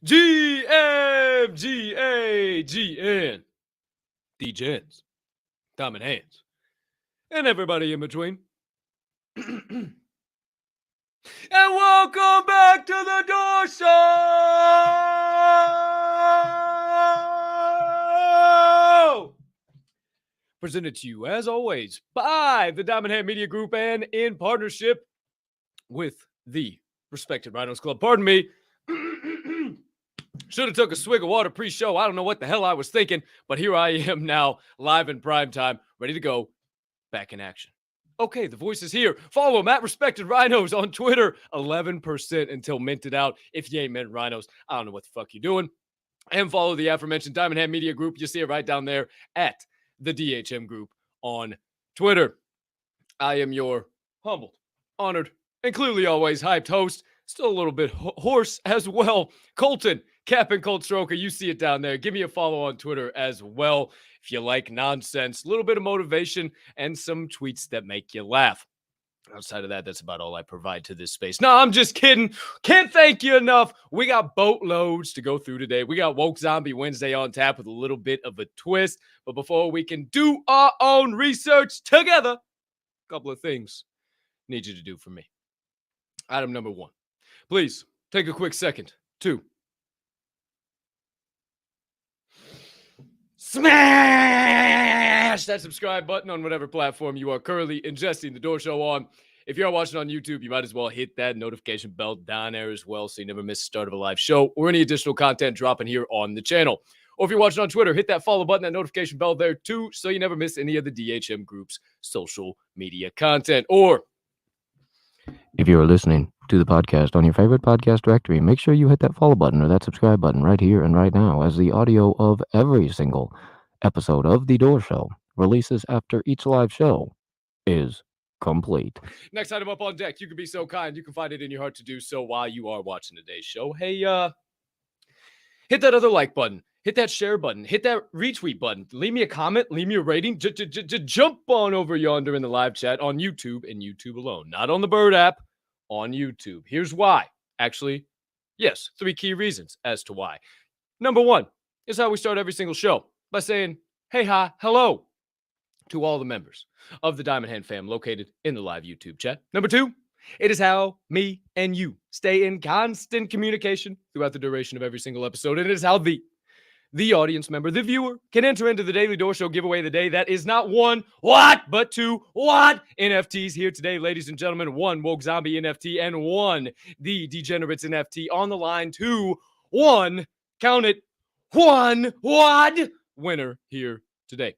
GN Degens, Diamond Hands, and everybody in between. And welcome back to the Door Show! Presented to you, as always, by the Diamond Hand Media Group and in partnership with the Respected Rhinos Club. Pardon me. Should have took a swig of water pre-show. I don't know what the hell I was thinking, but here I am now, live in prime time, ready to go, back in action. Okay, the voice is here. Follow him at Respected Rhinos on Twitter. 11% until minted out. If you ain't mint rhinos, I don't know what the fuck you're doing. And follow the aforementioned Diamond Hand Media Group. You see it right down there at the DHM Group on Twitter. I am your humbled, honored, and clearly always hyped host. Still a little bit hoarse as well. Colton, Cap'n Cold Stroker, you see it down there. Give me a follow on Twitter as well if you like nonsense, a little bit of motivation, and some tweets that make you laugh. Outside of that, that's about all I provide to this space. No, I'm just kidding. Can't thank you enough. We got boatloads to go through today. We got Woke Zombie Wednesday on tap with a little bit of a twist. But before we can do our own research together, a couple of things I need you to do for me. Item number one. Please take a quick second to smash that subscribe button on whatever platform you are currently ingesting the Door Show on. If you're watching on YouTube, you might as well hit that notification bell down there as well so you never miss the start of a live show or any additional content dropping here on the channel. Or if you're watching on Twitter, hit that follow button, that notification bell there too so you never miss any of the DHM Group's social media content. Or if you are listening to the podcast on your favorite podcast directory, make sure you hit that follow button or that subscribe button right here and right now, as the audio of every single episode of The Door Show releases after each live show is complete. Next item up on deck, you can be so kind, you can find it in your heart to do so while you are watching today's show. Hey, hit that other like button. Hit that share button. Hit that retweet button. Leave me a comment. Leave me a rating. Jump on over yonder in the live chat on YouTube and YouTube alone. Not on the Bird app, on YouTube. Here's why. Actually, yes, 3 key reasons as to why. Number one is how we start every single show by saying, hey, hi, hello to all the members of the Diamond Hand fam located in the live YouTube chat. Number two, it is how me and you stay in constant communication throughout the duration of every single episode. And it is how the audience member, the viewer, can enter into the Daily Door Show giveaway of the day. That is not one, but two, NFTs here today, ladies and gentlemen. 1 Woke Zombie NFT and 1 The Degenerates NFT on the line to 1, count it, 1 winner here today.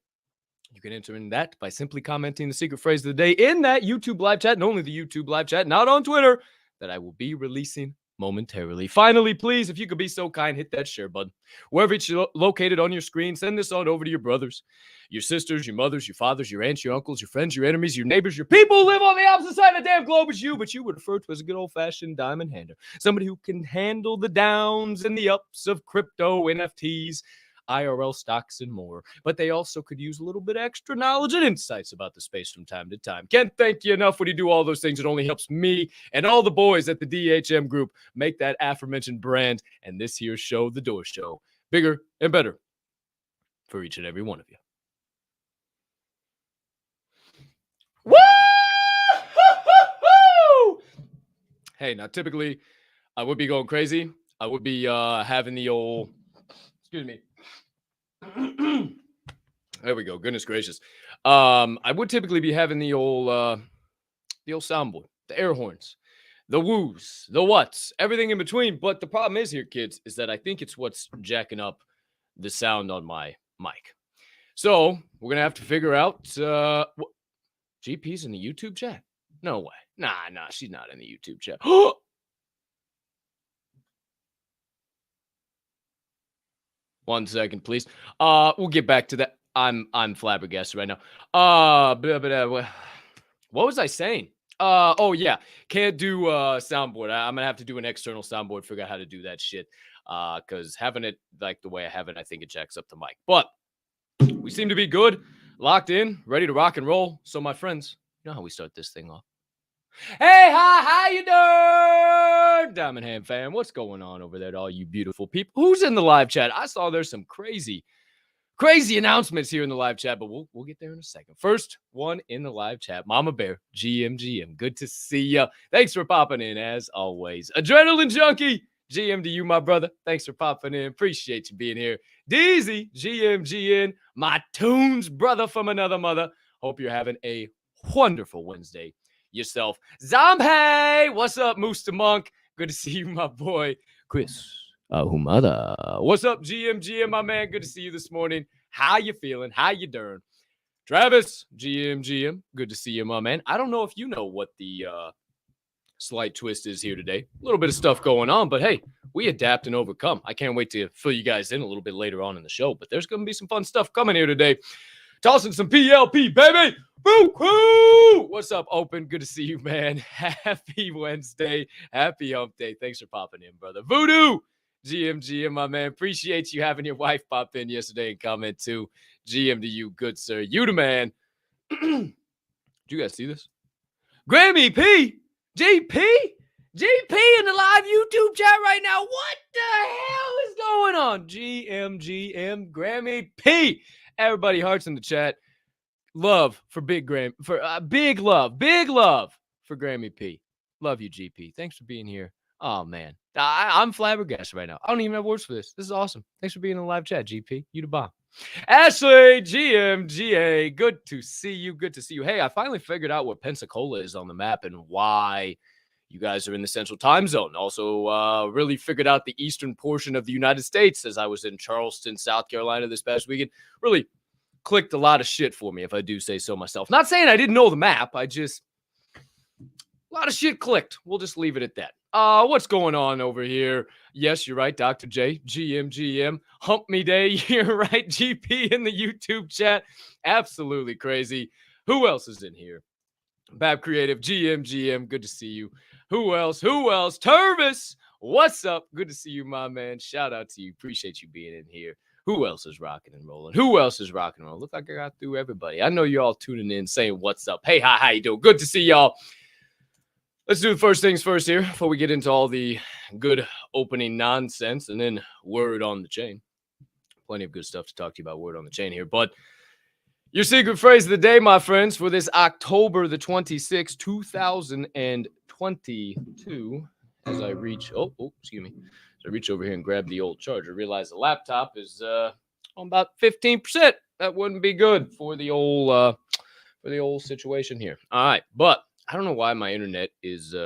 You can enter in that by simply commenting the secret phrase of the day in that YouTube live chat, and only the YouTube live chat, not on Twitter, that I will be releasing momentarily. Finally, please, if you could be so kind, hit that share button. Wherever it's located on your screen, send this on over to your brothers, your sisters, your mothers, your fathers, your aunts, your uncles, your friends, your enemies, your neighbors, your people who live on the opposite side of the damn globe as you, but you would refer to as a good old-fashioned diamond hander. Somebody who can handle the downs and the ups of crypto, NFTs, IRL stocks, and more. But they also could use a little bit extra knowledge and insights about the space from time to time. Can't thank you enough when you do all those things. It only helps me and all the boys at the DHM Group make that aforementioned brand and this here show, The Door Show, bigger and better for each and every one of you. Woo! Hey, now typically I would be going crazy. I would be having the old, excuse me. There we go. Goodness gracious. I would typically be having the old soundboard, the air horns, the woos, the whats, everything in between. But the problem is here, kids, is that I think it's what's jacking up the sound on my mic. So we're going to have to figure out GP's in the YouTube chat. No way. Nah, she's not in the YouTube chat. One second, please. We'll get back to that. I'm flabbergasted right now. What was I saying? Oh yeah, can't do soundboard. I'm gonna have to do an external soundboard. Figure out how to do that shit. Because having it like the way I have it, I think it jacks up the mic. But we seem to be good, locked in, ready to rock and roll. So my friends, you know how we start this thing off. Hey, hi, how you doing? Diamond Hand fam, what's going on over there to all you beautiful people? Who's in the live chat? I saw there's some crazy announcements here in the live chat, but we'll get there in a second. First one in the live chat, Mama Bear, GM. Good to see ya. Thanks for popping in as always. Adrenaline Junkie, GM to you, my brother. Thanks for popping in. Appreciate you being here. Deezy, GN, my tunes brother from another mother. Hope you're having a wonderful Wednesday yourself. Zombie, what's up, Moose the Monk? Good to see you, my boy. Chris, Humada. What's up, GM, my man? Good to see you this morning. How you feeling? How you doing? Travis, GM. Good to see you, my man. I don't know if you know what the slight twist is here today. A little bit of stuff going on, but hey, we adapt and overcome. I can't wait to fill you guys in a little bit later on in the show, but there's going to be some fun stuff coming here today. Tossing some PLP, baby. Boo! What's up, Open? Good to see you, man. Happy Wednesday. Happy Hump Day. Thanks for popping in, brother. Voodoo, GM, my man. Appreciate you having your wife pop in yesterday and comment too. GM to you, good sir. You the man. Did you guys see this? Grammy P, GP in the live YouTube chat right now. What the hell is going on? GM, Grammy P. Everybody, hearts in the chat. Love for big love for Grammy P. Love you, GP. Thanks for being here. Oh man, I'm flabbergasted right now. I don't even have words for this. This is awesome. Thanks for being in the live chat, GP. You the bomb. Ashley, GA, good to see you. Good to see you. Hey, I finally figured out what Pensacola is on the map and why you guys are in the central time zone. Also, really figured out the eastern portion of the United States as I was in Charleston, South Carolina this past weekend. Really clicked a lot of shit for me, if I do say so myself. Not saying I didn't know the map. A lot of shit clicked. We'll just leave it at that. What's going on over here? Yes, you're right, Dr. J, GM. Hump me day. You're right, GP in the YouTube chat. Absolutely crazy. Who else is in here? Bab Creative, GM. Good to see you. Who else? Tervis, what's up? Good to see you, my man. Shout out to you. Appreciate you being in here. Who else is rocking and rolling? Look like I got through everybody. I know you all tuning in saying what's up. Hey, hi, how you doing? Good to see y'all. Let's do the first things first here before we get into all the good opening nonsense and then word on the chain. Plenty of good stuff to talk to you about word on the chain here. But your secret phrase of the day, my friends, for this October the 26th, 2022, as I reach, excuse me. I reach over here and grab the old charger. Realize the laptop is on about 15%. That wouldn't be good for the old situation here. All right, but I don't know why my internet is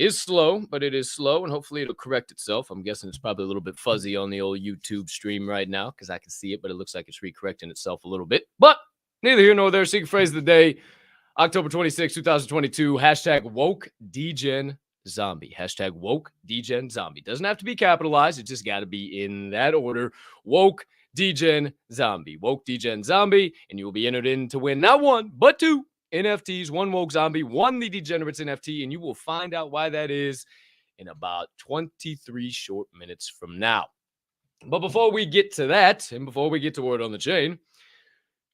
slow, but it is slow, and hopefully it'll correct itself. I'm guessing it's probably a little bit fuzzy on the old YouTube stream right now because I can see it, but it looks like it's recorrecting itself a little bit. But neither here nor there. Secret phrase of the day, October 26, 2022. Hashtag Woke Degen Zombie. Hashtag Woke Degen Zombie. Doesn't have to be capitalized. It just got to be in that order. Woke Degen Zombie. Woke Degen Zombie. And you will be entered in to win not one, but two NFTs. One Woke Zombie, one The Degenerates NFT. And you will find out why that is in about 23 short minutes from now. But before we get to that, and before we get to word on the chain,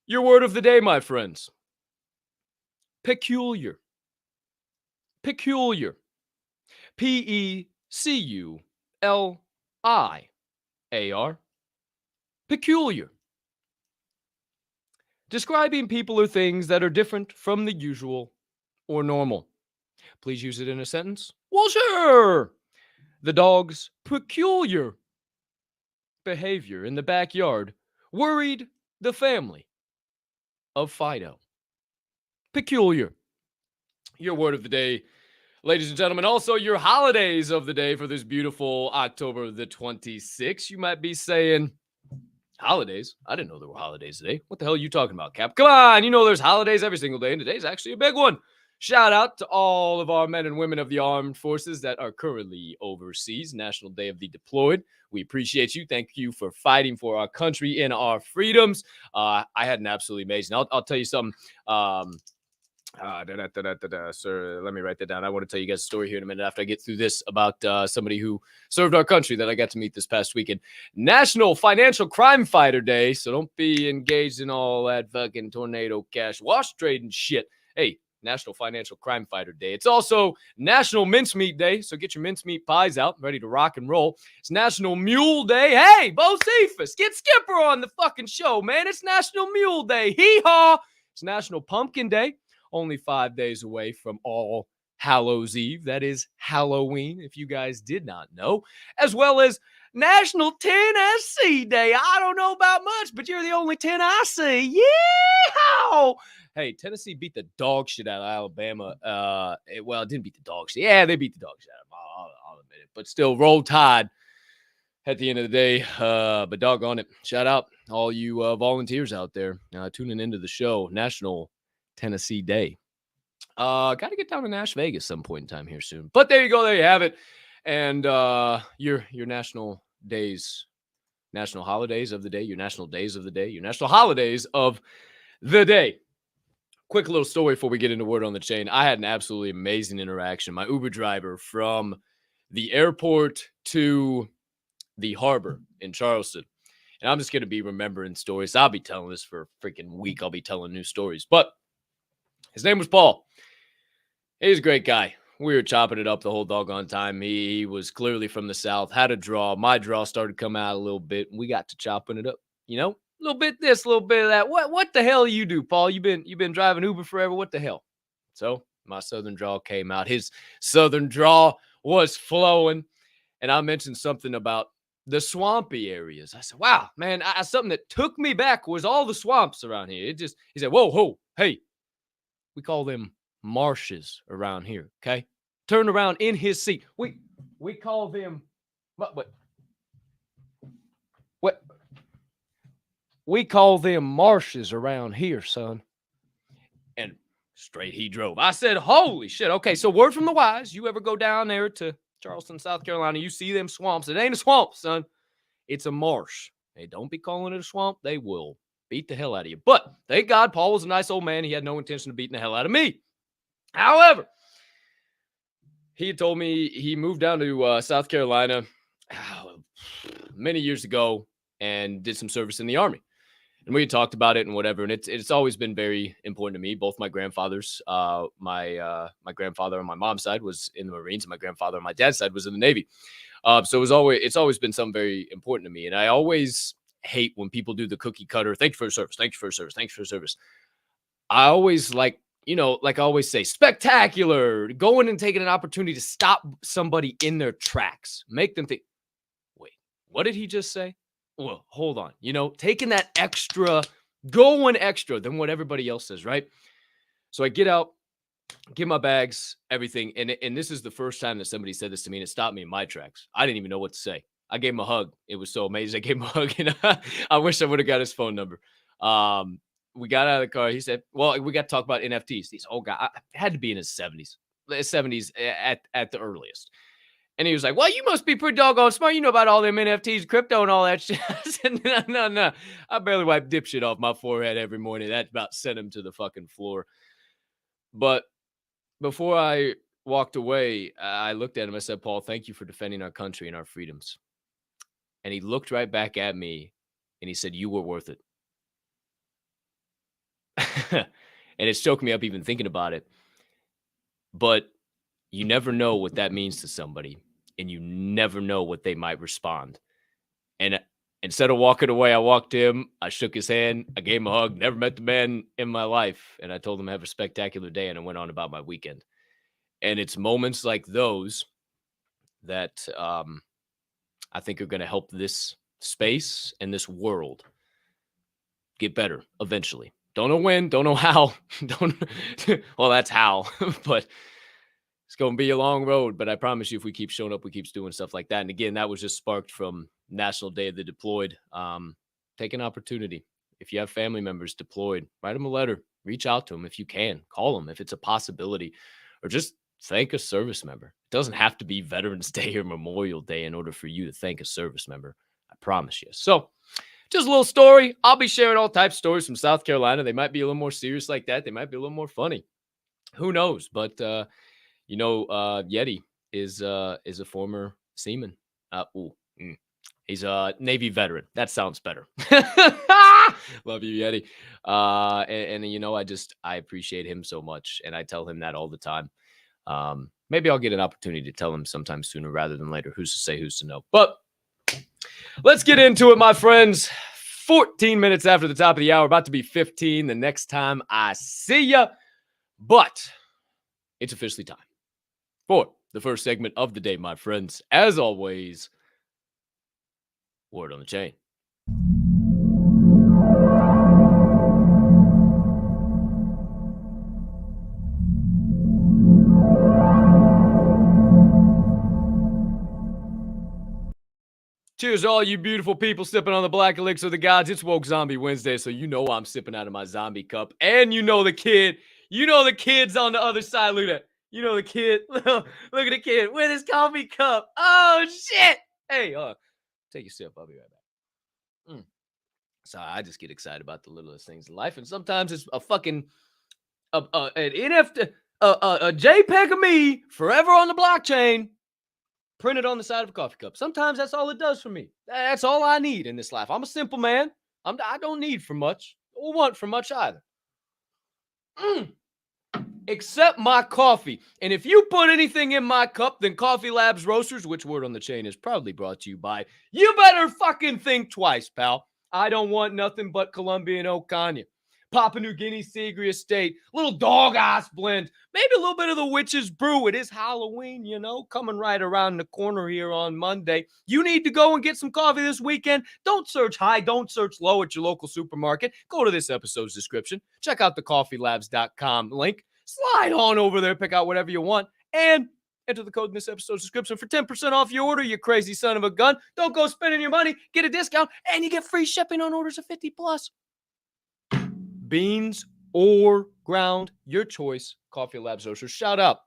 your word of the day, my friends. Peculiar. Peculiar. Peculiar. Peculiar. Describing people or things that are different from the usual or normal. Please use it in a sentence. Well, sure. The dog's peculiar behavior in the backyard worried the family of Fido. Peculiar. Your word of the day, ladies and gentlemen. Also, your holidays of the day for this beautiful October the 26th. You might be saying, holidays? I didn't know there were holidays today. What the hell are you talking about, Cap? Come on, you know there's holidays every single day, and today's actually a big one. Shout out to all of our men and women of the armed forces that are currently overseas. National Day of the Deployed. We appreciate you. Thank you for fighting for our country and our freedoms. I had an absolutely amazing. I'll tell you something. Sir, let me write that down. I want to tell you guys a story here in a minute after I get through this about somebody who served our country that I got to meet this past weekend. National Financial Crime Fighter Day, so don't be engaged in all that fucking tornado cash wash trading shit. Hey, National Financial Crime Fighter Day. It's also National Mincemeat Day, so get your mincemeat pies out, ready to rock and roll. It's National Mule Day. Hey, Bo Cephas, get Skipper on the fucking show, man. It's National Mule Day. Hee-haw! It's National Pumpkin Day, only 5 days away from All Hallows Eve. That is Halloween, if you guys did not know. As well as National Tennessee Day. I don't know about much, but you're the only 10 I see. Yeah! Hey, Tennessee beat the dog shit out of Alabama. Well, it didn't beat the dog shit. Yeah, they beat the dog shit out of them. I'll admit it. But still, roll tide at the end of the day. But doggone it. Shout out all you volunteers out there tuning into the show. National Tennessee Day. Got to get down to Nash Vegas some point in time here soon. But there you go. There you have it. And your national days, national holidays of the day, your national days of the day, your national holidays of the day. Quick little story before we get into word on the chain. I had an absolutely amazing interaction. My Uber driver from the airport to the harbor in Charleston. And I'm just going to be remembering stories. I'll be telling this for a freaking week. I'll be telling new stories. But his name was Paul. He's a great guy. We were chopping it up the whole doggone time. He was clearly from the South, had a draw. My draw started to come out a little bit, and we got to chopping it up. You know, a little bit this, a little bit of that. What the hell you do, Paul? You've been driving Uber forever. What the hell? So my Southern draw came out. His Southern draw was flowing, and I mentioned something about the swampy areas. I said, "Wow, man, something that took me back was all the swamps around here." He said, "Whoa, hey, we call them marshes around here." Okay, turned around in his seat. We call them what? We call them marshes around here, son. And straight he drove. I said, "Holy shit!" Okay, so word from the wise: you ever go down there to Charleston, South Carolina, you see them swamps. It ain't a swamp, son. It's a marsh. Hey, don't be calling it a swamp. They will beat the hell out of you. But thank God Paul was a nice old man. He had no intention of beating the hell out of me. However, he had told me he moved down to South Carolina many years ago and did some service in the Army. And we had talked about it and whatever. And it's always been very important to me. Both my grandfathers, my grandfather on my mom's side was in the Marines, and my grandfather on my dad's side was in the Navy. So it's always been something very important to me. And I always hate when people do the cookie cutter. Thank you for your service. Thank you for your service. Thank you for your service. I always like I always say, spectacular, going and taking an opportunity to stop somebody in their tracks, make them think, wait, what did he just say? Well, hold on, taking that extra, going extra than what everybody else says, right? So I get out, get my bags, everything. And this is the first time that somebody said this to me, and it stopped me in my tracks. I didn't even know what to say. I gave him a hug. It was so amazing. I gave him a hug, and I wish I would have got his phone number. We got out of the car. He said, well, we got to talk about NFTs. He's old guy. I had to be in his 70s at the earliest. And he was like, well, you must be pretty doggone smart. You know about all them NFTs, crypto, and all that shit. I said, no. I barely wipe dipshit off my forehead every morning. That about sent him to the fucking floor. But before I walked away, I looked at him. I said, Paul, thank you for defending our country and our freedoms. And he looked right back at me, and he said, you were worth it. And it's choking me up even thinking about it. But you never know what that means to somebody, and you never know what they might respond. And instead of walking away, I walked to him. I shook his hand. I gave him a hug. Never met the man in my life. And I told him have a spectacular day, and I went on about my weekend. And it's moments like those that I think are going to help this space and this world get better eventually. Don't know when, don't know how. Well, that's how. But it's going to be a long road. But I promise you, if we keep showing up, we keep doing stuff like that. And again, that was just sparked from National Day of the Deployed. Take an opportunity. If you have family members deployed, write them a letter. Reach out to them if you can. Call them if it's a possibility. Or just thank a service member. It doesn't have to be Veterans Day or Memorial Day in order for you to thank a service member. I promise you. So, just a little story. I'll be sharing all types of stories from South Carolina. They might be a little more serious like that. They might be a little more funny. Who knows? But, Yeti is a former seaman. He's a Navy veteran. That sounds better. Love you, Yeti. And you know, I appreciate him so much, and I tell him that all the time. Maybe I'll get an opportunity to tell him sometime sooner rather than later. Who's to say, who's to know? But let's get into it, my friends. 14 minutes after the top of the hour, about to be 15 the next time I see ya. But it's officially time for the first segment of the day, my friends. As always, word on the chain. Cheers to all you beautiful people sipping on the black elixir of the gods. It's Woke Zombie Wednesday, so you know I'm sipping out of my zombie cup. And you know the kid's on the other side. Look at that. You know the kid. Look at the kid with his coffee cup. Oh, shit. Hey, take a sip. I'll be right back. Sorry, I just get excited about the littlest things in life. And sometimes it's a fucking an NFT, a JPEG of me forever on the blockchain, printed on the side of a coffee cup. Sometimes that's all it does for me. That's all I need in this life. I'm a simple man. I don't need for much or want for much either. Except my coffee. And if you put anything in my cup, then Coffee Labs Roasters, which word on the chain is proudly brought to you by, you better fucking think twice, pal. I don't want nothing but Colombian Oak Cognac, Papua New Guinea Segre Estate, little dog ass blend, maybe a little bit of the Witch's Brew. It is Halloween, you know, coming right around the corner here on Monday. You need to go and get some coffee this weekend. Don't search high, don't search low at your local supermarket. Go to this episode's description. Check out the coffeelabs.com link. Slide on over there, pick out whatever you want, and enter the code in this episode's description for 10% off your order, you crazy son of a gun. Don't go spending your money, get a discount, and you get free shipping on orders of 50 plus. Beans or ground, your choice. Coffee Labs Roasters. Shout out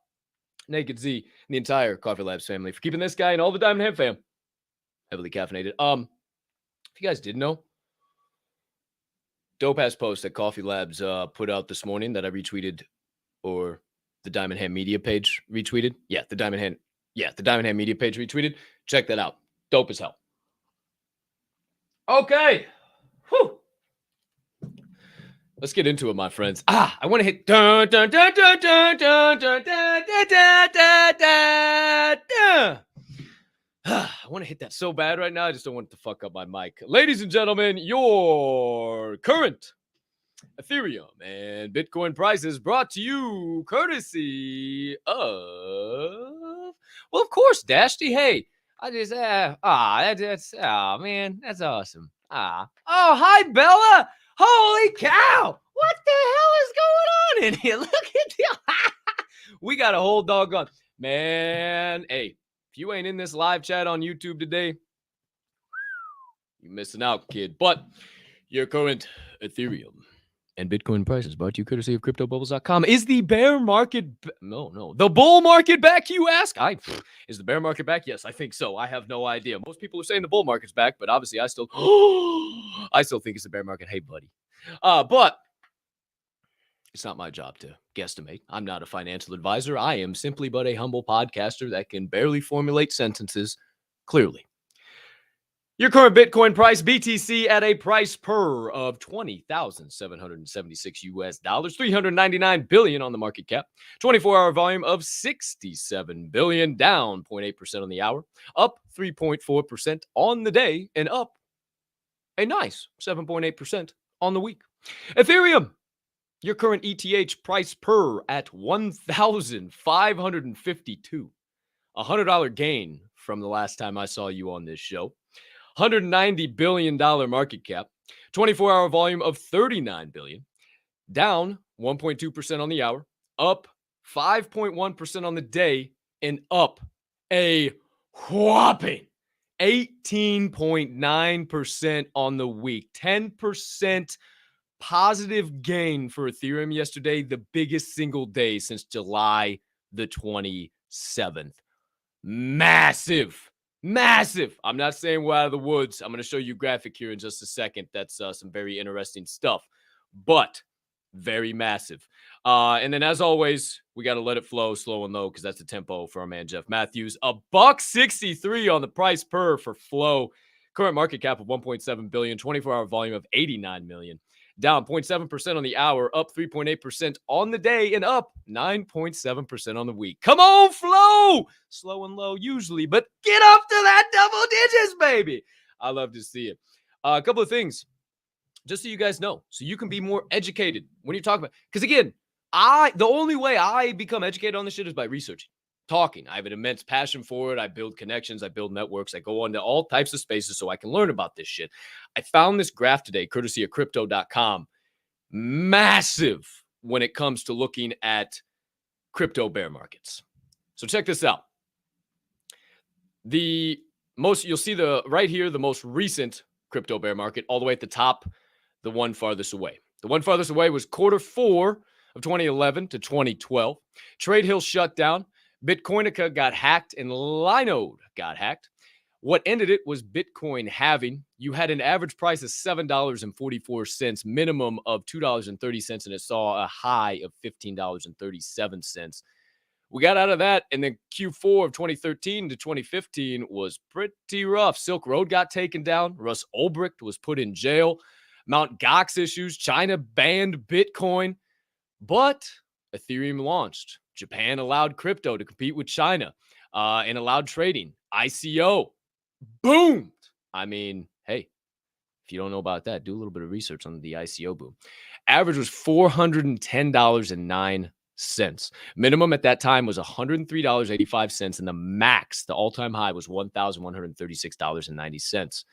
Naked Z and the entire Coffee Labs family for keeping this guy and all the Diamond Head fam heavily caffeinated. If you guys didn't know, dope ass post that Coffee Labs put out this morning that I retweeted, or the Diamond Hand Media page retweeted. The Diamond Hand Media page retweeted. Check that out. Dope as hell. Okay. Whew. Let's get into it, my friends. I want to hit dun dun dun dun dun dun dun dun dun dun dun dun. I want to hit that so bad right now. I just don't want it to fuck up my mic. Ladies and gentlemen, your current Ethereum and Bitcoin prices brought to you courtesy of, well, of course, Dashty. Hey, I just, man, that's awesome. Oh, hi, Bella. Holy cow. What the hell is going on in here? Look at the, we got a whole doggone, man. Hey, if you ain't in this live chat on YouTube today, you're missing out, kid. But your current Ethereum and Bitcoin prices brought to you courtesy of CryptoBubbles.com. Is the bear market... No. The bull market back, you ask? Is the bear market back? Yes, I think so. I have no idea. Most people are saying the bull market's back, but obviously I still think it's the bear market. Hey, buddy. But it's not my job to guesstimate. I'm not a financial advisor. I am simply but a humble podcaster that can barely formulate sentences clearly. Your current Bitcoin price, BTC, at a price per of $20,776 US dollars, 399 billion on the market cap, 24-hour volume of 67 billion, down 0.8% on the hour, up 3.4% on the day, and up a nice 7.8% on the week. Ethereum, your current ETH price per at $1,552, $100 gain from the last time I saw you on this show. $190 billion market cap, 24-hour volume of 39 billion, down 1.2% on the hour, up 5.1% on the day, and up a whopping 18.9% on the week. 10% positive gain for Ethereum yesterday, the biggest single day since July the 27th. Massive. I'm not saying we're out of the woods. I'm going to show you a graphic here in just a second. That's some very interesting stuff, but very massive. And then, as always, we got to let it flow slow and low because that's the tempo for our man Jeff Matthews. $1.63 on the price per for flow. Current market cap of 1.7 billion, 24-hour volume of 89 million. Down 0.7% on the hour, up 3.8% on the day, and up 9.7% on the week. Come on, Flo! Slow and low usually, but get up to that double digits, baby. I love to see it. A couple of things, just so you guys know, so you can be more educated when you talk about, because again, the only way I become educated on this shit is by researching, talking. I have an immense passion for it. I build connections. I build networks. I go onto all types of spaces so I can learn about this shit. I found this graph today, courtesy of crypto.com. Massive when it comes to looking at crypto bear markets. So check this out. You'll see right here, the most recent crypto bear market, all the way at the top, the one farthest away. The one farthest away was Q4 of 2011 to 2012. Trade Hill shut down. Bitcoinica got hacked and Linode got hacked. What ended it was Bitcoin halving. You had an average price of $7.44, minimum of $2.30, and it saw a high of $15.37. We got out of that, and then Q4 of 2013 to 2015 was pretty rough. Silk Road got taken down. Russ Ulbricht was put in jail. Mt. Gox issues. China banned Bitcoin. But Ethereum launched. Japan allowed crypto to compete with China and allowed trading. ICO boomed. I mean, hey, if you don't know about that, do a little bit of research on the ICO boom. Average was $410.09. Minimum at that time was $103.85, and the max, the all-time high, was $1,136.90.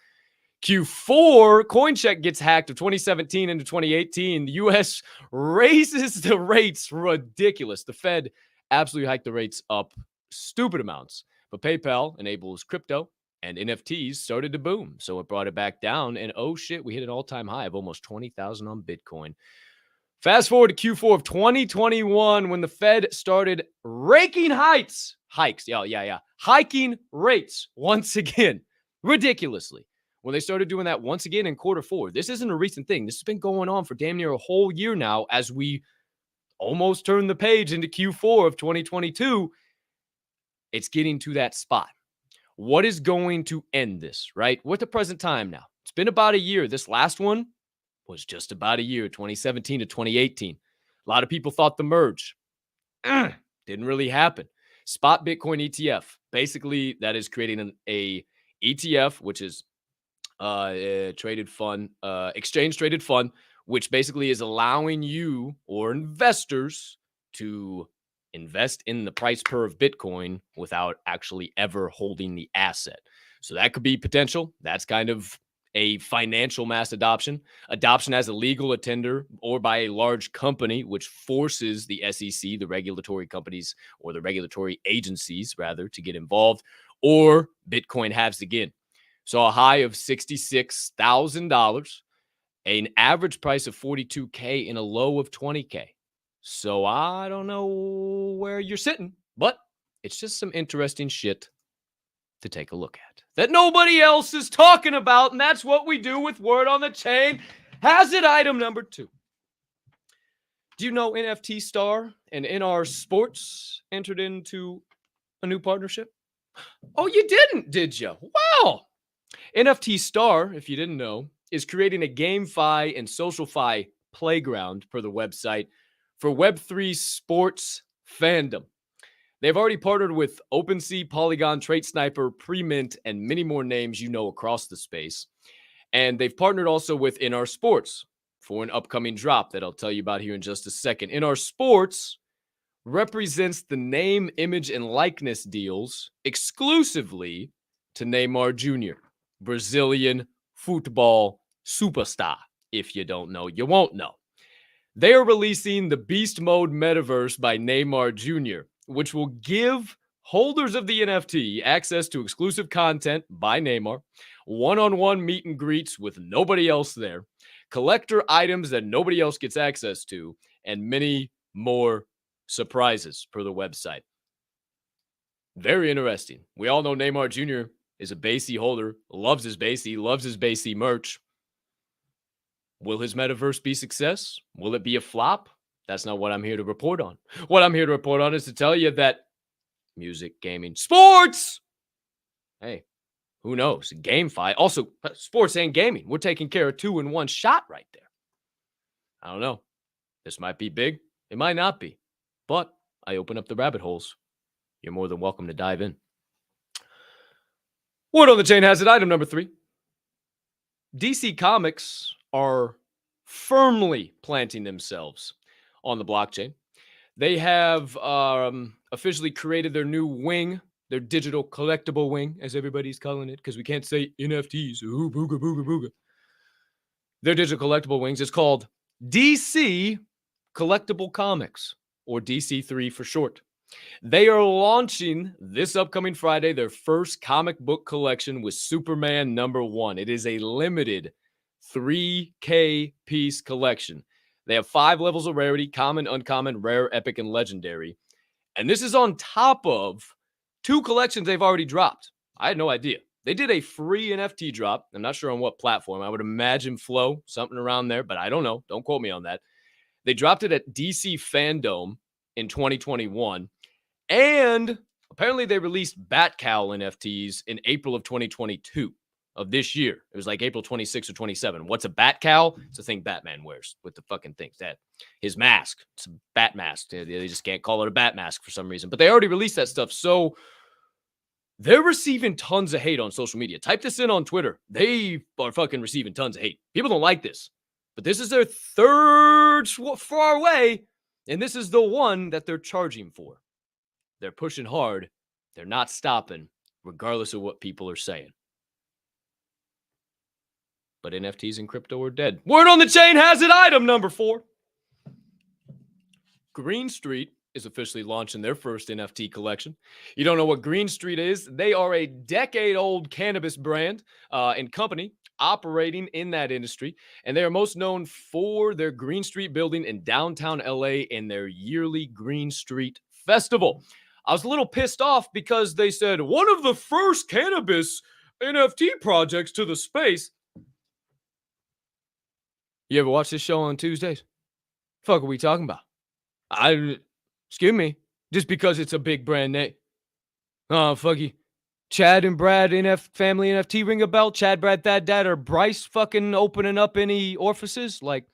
Q4, CoinCheck gets hacked of 2017 into 2018. The U.S. raises the rates ridiculous. The Fed absolutely hiked the rates up stupid amounts. But PayPal enables crypto, and NFTs started to boom. So it brought it back down, and oh shit, we hit an all-time high of almost 20,000 on Bitcoin. Fast forward to Q4 of 2021 when the Fed started hiking rates once again, ridiculously. When they started doing that once again in Q4. This isn't a recent thing. This has been going on for damn near a whole year now as we almost turn the page into Q4 of 2022. It's getting to that spot. What is going to end this, right? We're at the present time now. It's been about a year. This last one was just about a year, 2017 to 2018. A lot of people thought the merge didn't really happen. Spot Bitcoin ETF. Basically, that is creating a ETF, which is traded fund, exchange traded fund, which basically is allowing you or investors to invest in the price per of Bitcoin without actually ever holding the asset. So that could be potential. That's kind of a financial mass adoption as a legal tender or by a large company, which forces the SEC, the regulatory companies or the regulatory agencies rather, to get involved, or Bitcoin halves again. So a high of $66,000, an average price of $42K, and a low of $20K. So I don't know where you're sitting, but it's just some interesting shit to take a look at that nobody else is talking about, and that's what we do with Word on the Chain. Hazard item number 2. Do you know NFT Star and NR Sports entered into a new partnership? Oh, you didn't, did you? Wow. NFT Star, if you didn't know, is creating a GameFi and SocialFi playground per the website for Web3 sports fandom. They've already partnered with OpenSea, Polygon, Trait Sniper, Premint, and many more names you know across the space. And they've partnered also with NR Sports for an upcoming drop that I'll tell you about here in just a second. NR Sports represents the name, image, and likeness deals exclusively to Neymar Jr., Brazilian football superstar. If you don't know, you won't know. They are releasing the Beast Mode Metaverse by Neymar Jr., which will give holders of the NFT access to exclusive content by Neymar, one-on-one meet and greets with nobody else there, collector items that nobody else gets access to, and many more surprises per the website. Very interesting. We all know Neymar Jr. is a Basie holder, loves his Basie merch. Will his metaverse be success? Will it be a flop? That's not what I'm here to report on. What I'm here to report on is to tell you that music, gaming, sports, hey, Who knows? GameFi. Also, sports and gaming. We're taking care of 2 in 1 shot right there. I don't know. This might be big. It might not be. But I open up the rabbit holes. You're more than welcome to dive in. Word on the chain has it. Item number 3. DC Comics are firmly planting themselves on the blockchain. They have officially created their new wing, their digital collectible wing, as everybody's calling it, because we can't say NFTs. Ooh, booga, booga, booga. Their digital collectible wings is called DC Collectible Comics, or DC3 for short. They are launching this upcoming Friday their first comic book collection with Superman #1. It is a limited 3K piece collection. They have 5 levels of rarity: common, uncommon, rare, epic, and legendary. And this is on top of 2 collections they've already dropped. I had no idea. They did a free NFT drop. I'm not sure on what platform. I would imagine Flow, something around there, but I don't know. Don't quote me on that. They dropped it at DC Fandom in 2021. And apparently they released Batcowl NFTs in April of 2022 of this year. It was like April 26 or 27. What's a Batcowl? It's a thing Batman wears with the fucking things. That his mask. It's a bat mask. They just can't call it a bat mask for some reason. But they already released that stuff. So they're receiving tons of hate on social media. Type this in on Twitter. They are fucking receiving tons of hate. People don't like this. But this is their third far away. And this is the one that they're charging for. They're pushing hard. They're not stopping, regardless of what people are saying. But NFTs and crypto are dead. Word on the chain has it. Item number 4. Green Street is officially launching their first NFT collection. You don't know what Green Street is? They are a decade-old cannabis brand and company operating in that industry. And they are most known for their Green Street building in downtown LA and their yearly Green Street Festival. I was a little pissed off because they said one of the first cannabis NFT projects to the space. You ever watch this show on Tuesdays? Fuck are we talking about? Excuse me, just because it's a big brand name. Oh, fucky. Chad and Brad family NFT ring a bell? Chad, Brad, Dad, or Bryce fucking opening up any orifices? Like,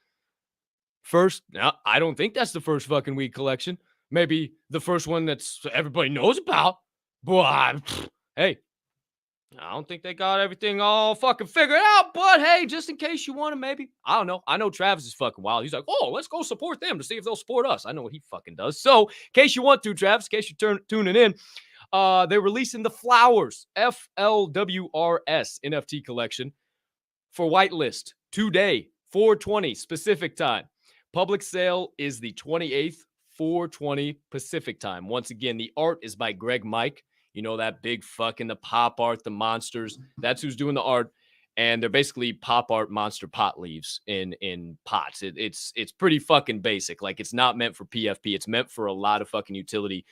first, no, I don't think that's the first fucking weed collection. Maybe the first one that's everybody knows about. But hey, I don't think they got everything all fucking figured out. But hey, just in case you want to, maybe. I don't know. I know Travis is fucking wild. He's like, oh, let's go support them to see if they'll support us. I know what he fucking does. So, in case you want to, Travis, in case you're tuning in, they're releasing the Flowers, FLWRS NFT collection for whitelist today, 4:20 Pacific time. Public sale is the 28th. 4:20 Pacific time. Once again, the art is by Greg Mike. You know, that big fucking the pop art, the monsters. That's who's doing the art. And they're basically pop art monster pot leaves in pots. It's pretty fucking basic. Like, it's not meant for PFP. It's meant for a lot of fucking utility.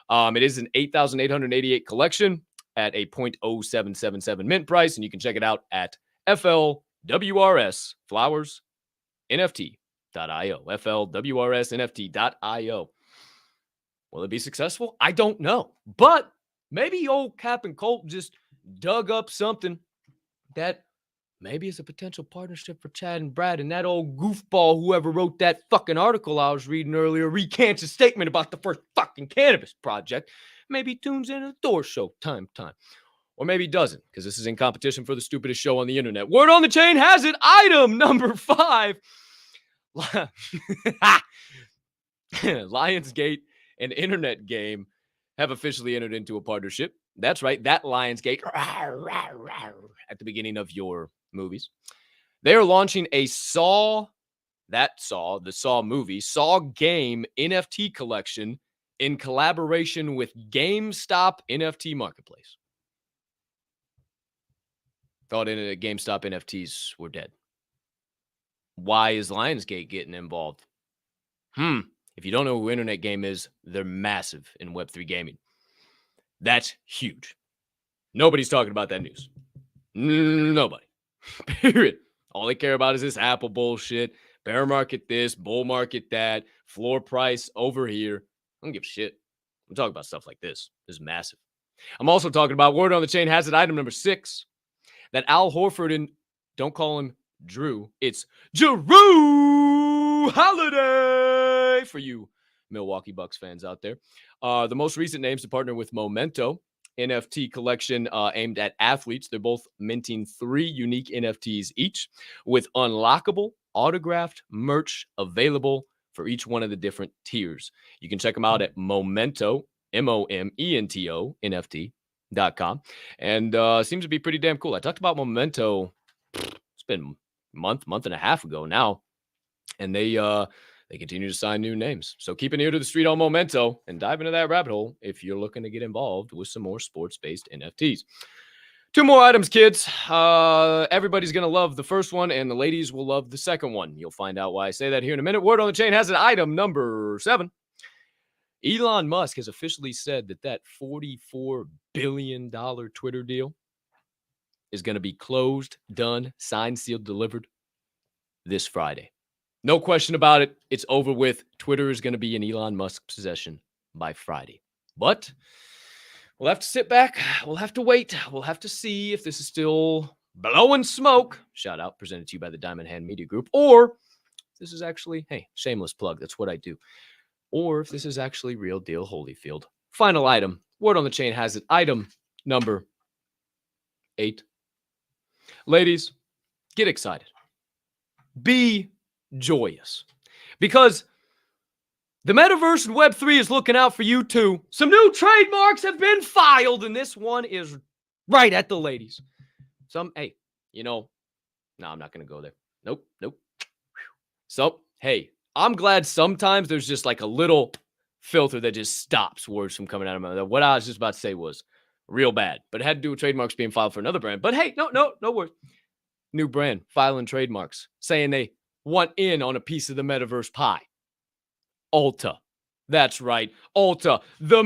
It is an 8,888 collection at a 0.0777 mint price. And you can check it out at FLWRS Flowers NFT. .io, FLWRSNFT.io. Will it be successful? I don't know. But maybe old Cap and Colt just dug up something that maybe is a potential partnership for Chad and Brad. And that old goofball, whoever wrote that fucking article I was reading earlier, recants his statement about the first fucking cannabis project. Maybe tunes in a door show time. Or maybe doesn't, because this is in competition for the stupidest show on the internet. Word on the chain has it. Item number 5. Lionsgate and Internet Game have officially entered into a partnership. That's right, that Lionsgate at the beginning of your movies. They are launching a the Saw movie, Saw game NFT collection in collaboration with GameStop NFT Marketplace. Thought GameStop NFTs were dead. Why is Lionsgate getting involved? If you don't know who Internet Game is, they're massive in Web3 gaming. That's huge. Nobody's talking about that news. Nobody. Period. All they care about is this Apple bullshit. Bear market this, bull market that, floor price over here. I don't give a shit. I'm talking about stuff like this. This is massive. I'm also talking about word on the chain has it item number 6 that Al Horford and don't call him Drew. It's Jrue Holiday for you Milwaukee Bucks fans out there. The most recent names to partner with Memento NFT Collection aimed at athletes. They're both minting 3 unique NFTs each with unlockable autographed merch available for each one of the different tiers. You can check them out at Memento, Momento, NFT.com. And seems to be pretty damn cool. I talked about Memento, it's been month and a half ago now. And they continue to sign new names. So keep an ear to the street on Memento and dive into that rabbit hole if you're looking to get involved with some more sports-based NFTs. 2 more items, kids. Everybody's going to love the first one, and the ladies will love the second one. You'll find out why I say that here in a minute. Word on the chain has an item number 7. Elon Musk has officially said that $44 billion Twitter deal is going to be closed, done, signed, sealed, delivered this Friday. No question about it. It's over with. Twitter is going to be in Elon Musk's possession by Friday. But we'll have to sit back. We'll have to wait. We'll have to see if this is still blowing smoke. Shout out, presented to you by the Diamond Hand Media Group. Or this is actually, hey, shameless plug. That's what I do. Or if this is actually real deal Holyfield. Final item. Word on the chain has it. Item number 8. Ladies, get excited. Be joyous. Because the metaverse and Web3 is looking out for you too. Some new trademarks have been filed, and this one is right at the ladies. Hey, no, I'm not going to go there. Nope. So, hey, I'm glad sometimes there's just like a little filter that just stops words from coming out of my mouth. What I was just about to say was real bad, but it had to do with trademarks being filed for another brand. But hey, no worries. New brand, filing trademarks, saying they want in on a piece of the metaverse pie. Ulta. That's right. Ulta. The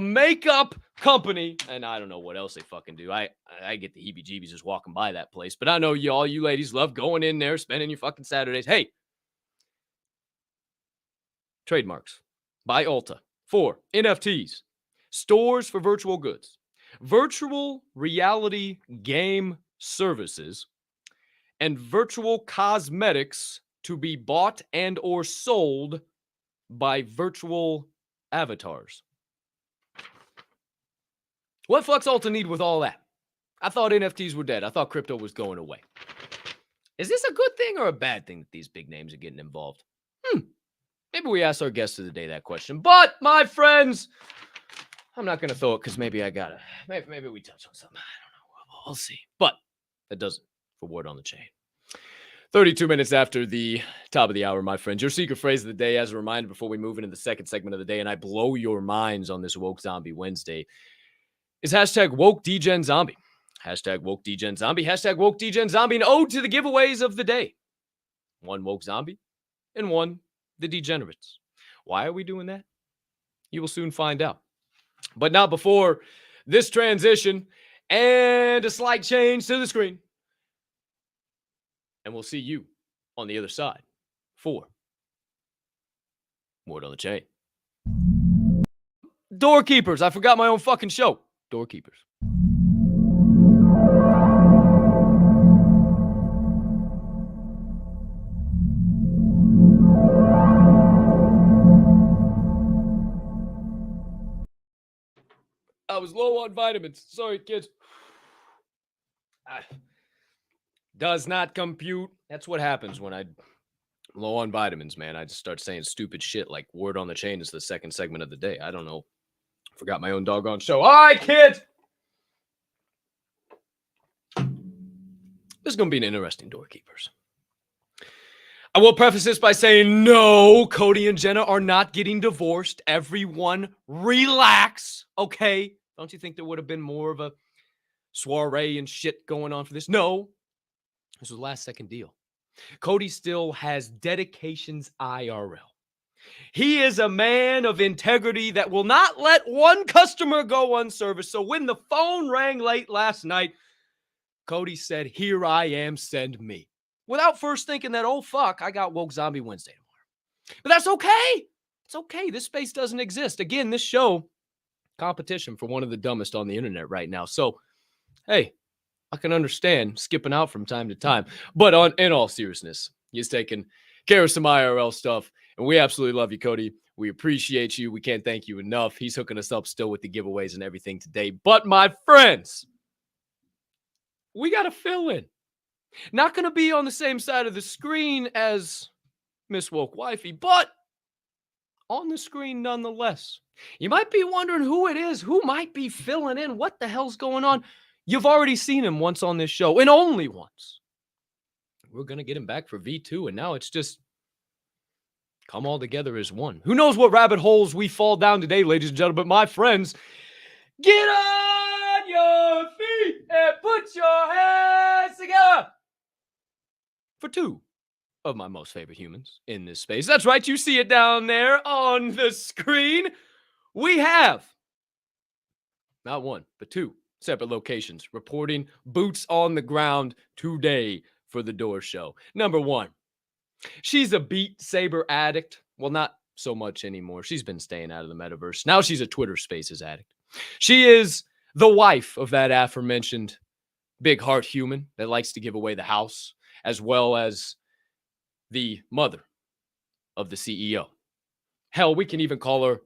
makeup company. And I don't know what else they fucking do. I get the heebie-jeebies just walking by that place. But I know all you ladies love going in there, spending your fucking Saturdays. Hey. Trademarks by Ulta for NFTs, stores for virtual goods, virtual reality game services, and virtual cosmetics to be bought and or sold by virtual avatars. What fucks Ulta need with all that? I thought NFTs were dead. I thought crypto was going away. Is this a good thing or a bad thing that these big names are getting involved? Maybe we ask our guest of the day that question. But, my friends, I'm not going to throw it because maybe I got to. Maybe we touch on something. I don't know. We'll see. But that does it for Word on the Chain. 32 minutes after the top of the hour, my friends. Your secret phrase of the day, as a reminder before we move into the second segment of the day, and I blow your minds on this Woke Zombie Wednesday, is hashtag Woke Degen Zombie. Hashtag Woke Degen Zombie. Hashtag Woke Degen Zombie. An ode to the giveaways of the day. 1 Woke Zombie and 1 the Degenerates. Why are we doing that? You will soon find out. But not before this transition and a slight change to the screen. And we'll see you on the other side for Word on the Chain. DOORkeepers. I forgot my own fucking show. DOORkeepers. I was low on vitamins. Sorry, kids. Does not compute. That's what happens when I'm low on vitamins, man. I just start saying stupid shit like Word on the Chain is the second segment of the day. I don't know. Forgot my own doggone show. All right, kids. This is going to be an interesting DOORkeepers. I will preface this by saying, no, Cody and Jenna are not getting divorced. Everyone relax, okay? Don't you think there would have been more of a soiree and shit going on for this? No. This was a last-second deal. Cody still has dedications IRL. He is a man of integrity that will not let one customer go unserviced. So when the phone rang late last night, Cody said, here I am, send me. Without first thinking that, oh, fuck, I got Woke Zombie Wednesday tomorrow. But that's okay. It's okay. This space doesn't exist. Again, this show competition for one of the dumbest on the internet right now. So, hey, I can understand skipping out from time to time. But in all seriousness, he's taking care of some IRL stuff. And we absolutely love you, Cody. We appreciate you. We can't thank you enough. He's hooking us up still with the giveaways and everything today. But my friends, we got to fill in. Not going to be on the same side of the screen as Miss Woke Wifey, but on the screen nonetheless. You might be wondering who it is, who might be filling in, what the hell's going on. You've already seen him once on this show, and only once. We're going to get him back for V2, and now it's just come all together as one. Who knows what rabbit holes we fall down today, ladies and gentlemen. My friends, get on your feet and put your hands together for two of my most favorite humans in this space. That's right. You see it down there on the screen. We have not one, but two separate locations reporting boots on the ground today for the Door Show. Number one, she's a Beat Saber addict. Well, not so much anymore. She's been staying out of the metaverse. Now she's a Twitter Spaces addict. She is the wife of that aforementioned big heart human that likes to give away the house, as well as the mother of the CEO. Hell, we can even call her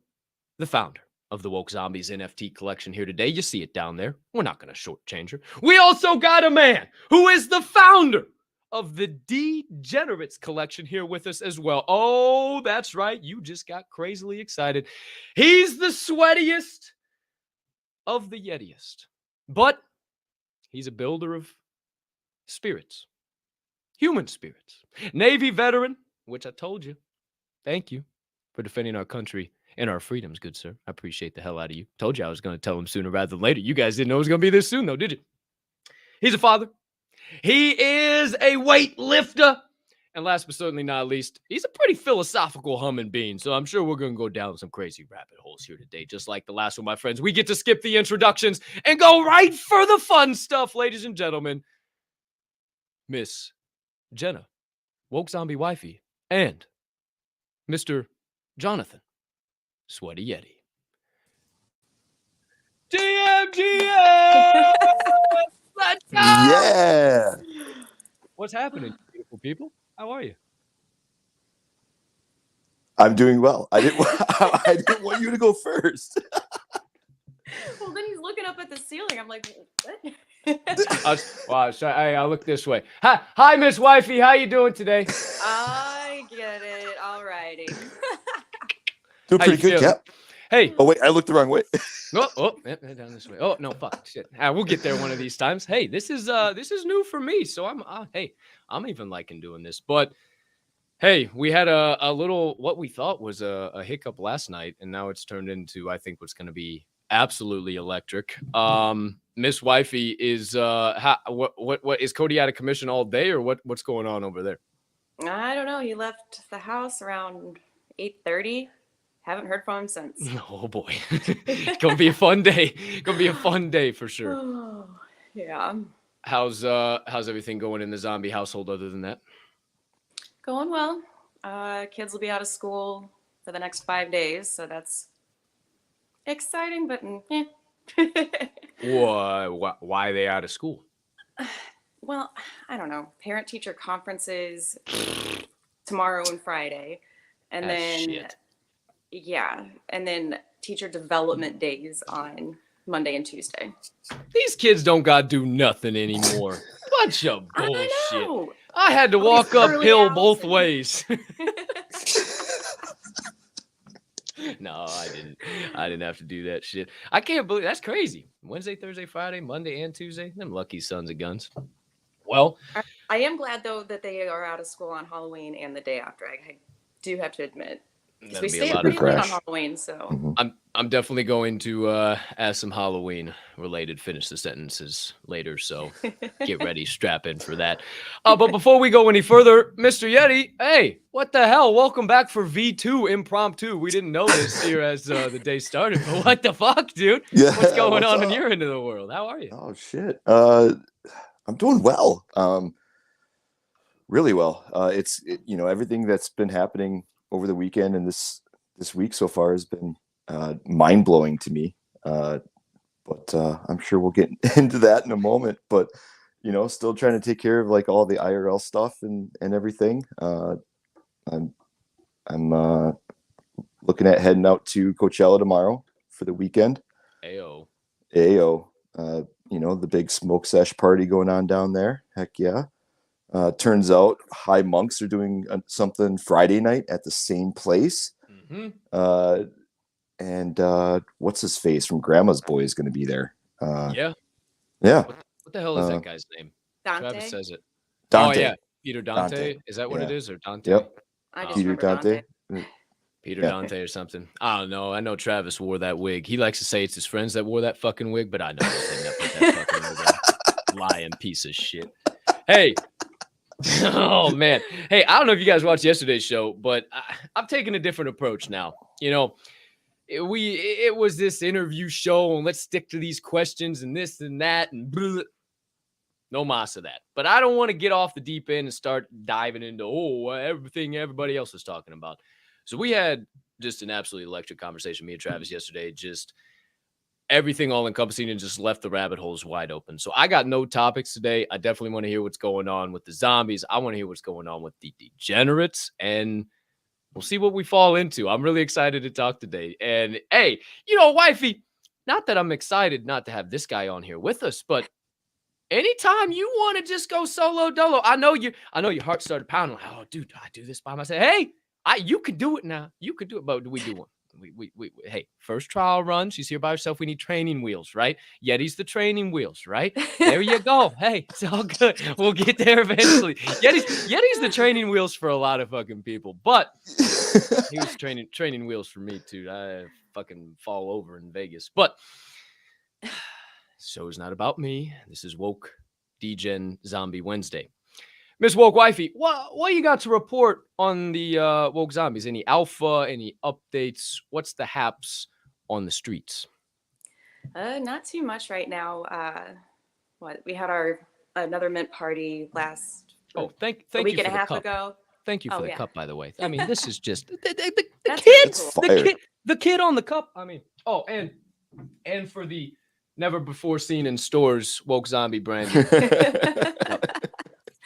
the founder of the Woke Zombies NFT Collection here today. You see it down there. We're not going to shortchange her. We also got a man who is the founder of the Degenerates Collection here with us as well. Oh, that's right. You just got crazily excited. He's the sweatiest of the yetiest, but he's a builder of spirits. Human spirits. Navy veteran, which I told you. Thank you for defending our country and our freedoms, good sir. I appreciate the hell out of you. Told you I was going to tell him sooner rather than later. You guys didn't know it was going to be this soon, though, did you? He's a father. He is a weightlifter. And last but certainly not least, he's a pretty philosophical humming being. So I'm sure we're going to go down some crazy rabbit holes here today. Just like the last one, my friends. We get to skip the introductions and go right for the fun stuff, ladies and gentlemen. Miss Jenna, Woke Zombie Wifey, and Mr. Jonathan, Sweaty Yeti. GMGM! Let's go! Yeah. What's happening, beautiful people? How are you? I'm doing well. I didn't want you to go first. Well, then he's looking up at the ceiling. I'm like, what? I'll look this way. Hi, Miss Wifey. How you doing today? I get it. All righty. Doing pretty good, yeah. Hey. Oh, wait, I looked the wrong way. Down this way. Oh, no, fuck, shit. We'll get there one of these times. Hey, this is new for me, so I'm even liking doing this. But hey, we had a little what we thought was a hiccup last night, and now it's turned into I think what's going to be absolutely electric. Miss Wifey is what is Cody out of commission all day, or what's going on over there? I don't know. He left the house around 8:30. Haven't heard from him since. Oh boy, it's gonna be a fun day. Gonna be a fun day for sure. Oh, yeah. How's everything going in the zombie household other than that? Going well. Kids will be out of school for the next 5 days, so that's exciting, but Why are they out of school? Well, I don't know. Parent-teacher conferences tomorrow and Friday, and then and then teacher development days on Monday and Tuesday. These kids don't got to do nothing anymore. Bunch of bullshit. I know. I had to walk uphill both ways. No, I didn't. I didn't have to do that shit. I can't believe that's crazy. Wednesday, Thursday, Friday, Monday, and Tuesday. Them lucky sons of guns. Well, I am glad though that they are out of school on Halloween and the day after. I do have to admit. We stay pretty late on Halloween, so I'm definitely going to ask some Halloween related finish the sentences later. So get ready, strap in for that. But before we go any further, Mr. Yeti, hey, what the hell? Welcome back for V2 impromptu. We didn't know this here as the day started, but what the fuck, dude? Yeah, what's going on in your end of the world? How are you? Oh shit. I'm doing well. Really well. It's everything that's been happening over the weekend and this week so far has been mind-blowing to me. But I'm sure we'll get into that in a moment. But still trying to take care of like all the IRL stuff and everything. I'm looking at heading out to Coachella tomorrow for the weekend. Ayo. The big smoke sesh party going on down there. Heck yeah. Turns out High Monks are doing something Friday night at the same place. Mm-hmm. And what's his face from Grandma's Boy is going to be there. Yeah. What the hell is that guy's name? Dante? Travis says it. Dante. Oh, yeah. Peter Dante. Is that what it is? Or Dante? Yep. I just Peter remember Dante. Peter Dante or something. I don't know. I know Travis wore that wig. He likes to say it's his friends that wore that fucking wig, but I know this thing that put that fucking wig on. Lying piece of shit. Hey. Oh, man. Hey, I don't know if you guys watched yesterday's show, but I'm taking a different approach now. It was this interview show, and let's stick to these questions and this and that, and blah. No mas of that. But I don't want to get off the deep end and start diving into everything everybody else was talking about. So we had just an absolutely electric conversation, me and Travis, yesterday, just everything all encompassing, and just left the rabbit holes wide open. So I got no topics today. I definitely want to hear what's going on with the zombies. I want to hear what's going on with the degenerates, and we'll see what we fall into. I'm really excited to talk today. And hey, wifey, not that I'm excited not to have this guy on here with us, but anytime you want to just go solo dolo, I know your heart started pounding. Like, oh, dude, I do this by myself. Hey, you can do it now. You can do it, but we do one. Hey, first trial run. She's here by herself. We need training wheels, right? Yeti's the training wheels, right? There you go. Hey, it's all good. We'll get there eventually. Yeti's the training wheels for a lot of fucking people, but he was training wheels for me too. I fucking fall over in Vegas, but show's not about me. This is Woke Degen Zombie Wednesday. Miss Woke Wifey, what you got to report on the Woke Zombies? Any alpha, any updates? What's the haps on the streets? Not too much right now. We had another mint party last thank a you week for and a the half cup. ago. Thank you for the cup, by the way. I mean, this is just the kid on the cup. I mean, and for the never before seen in stores Woke Zombie brand.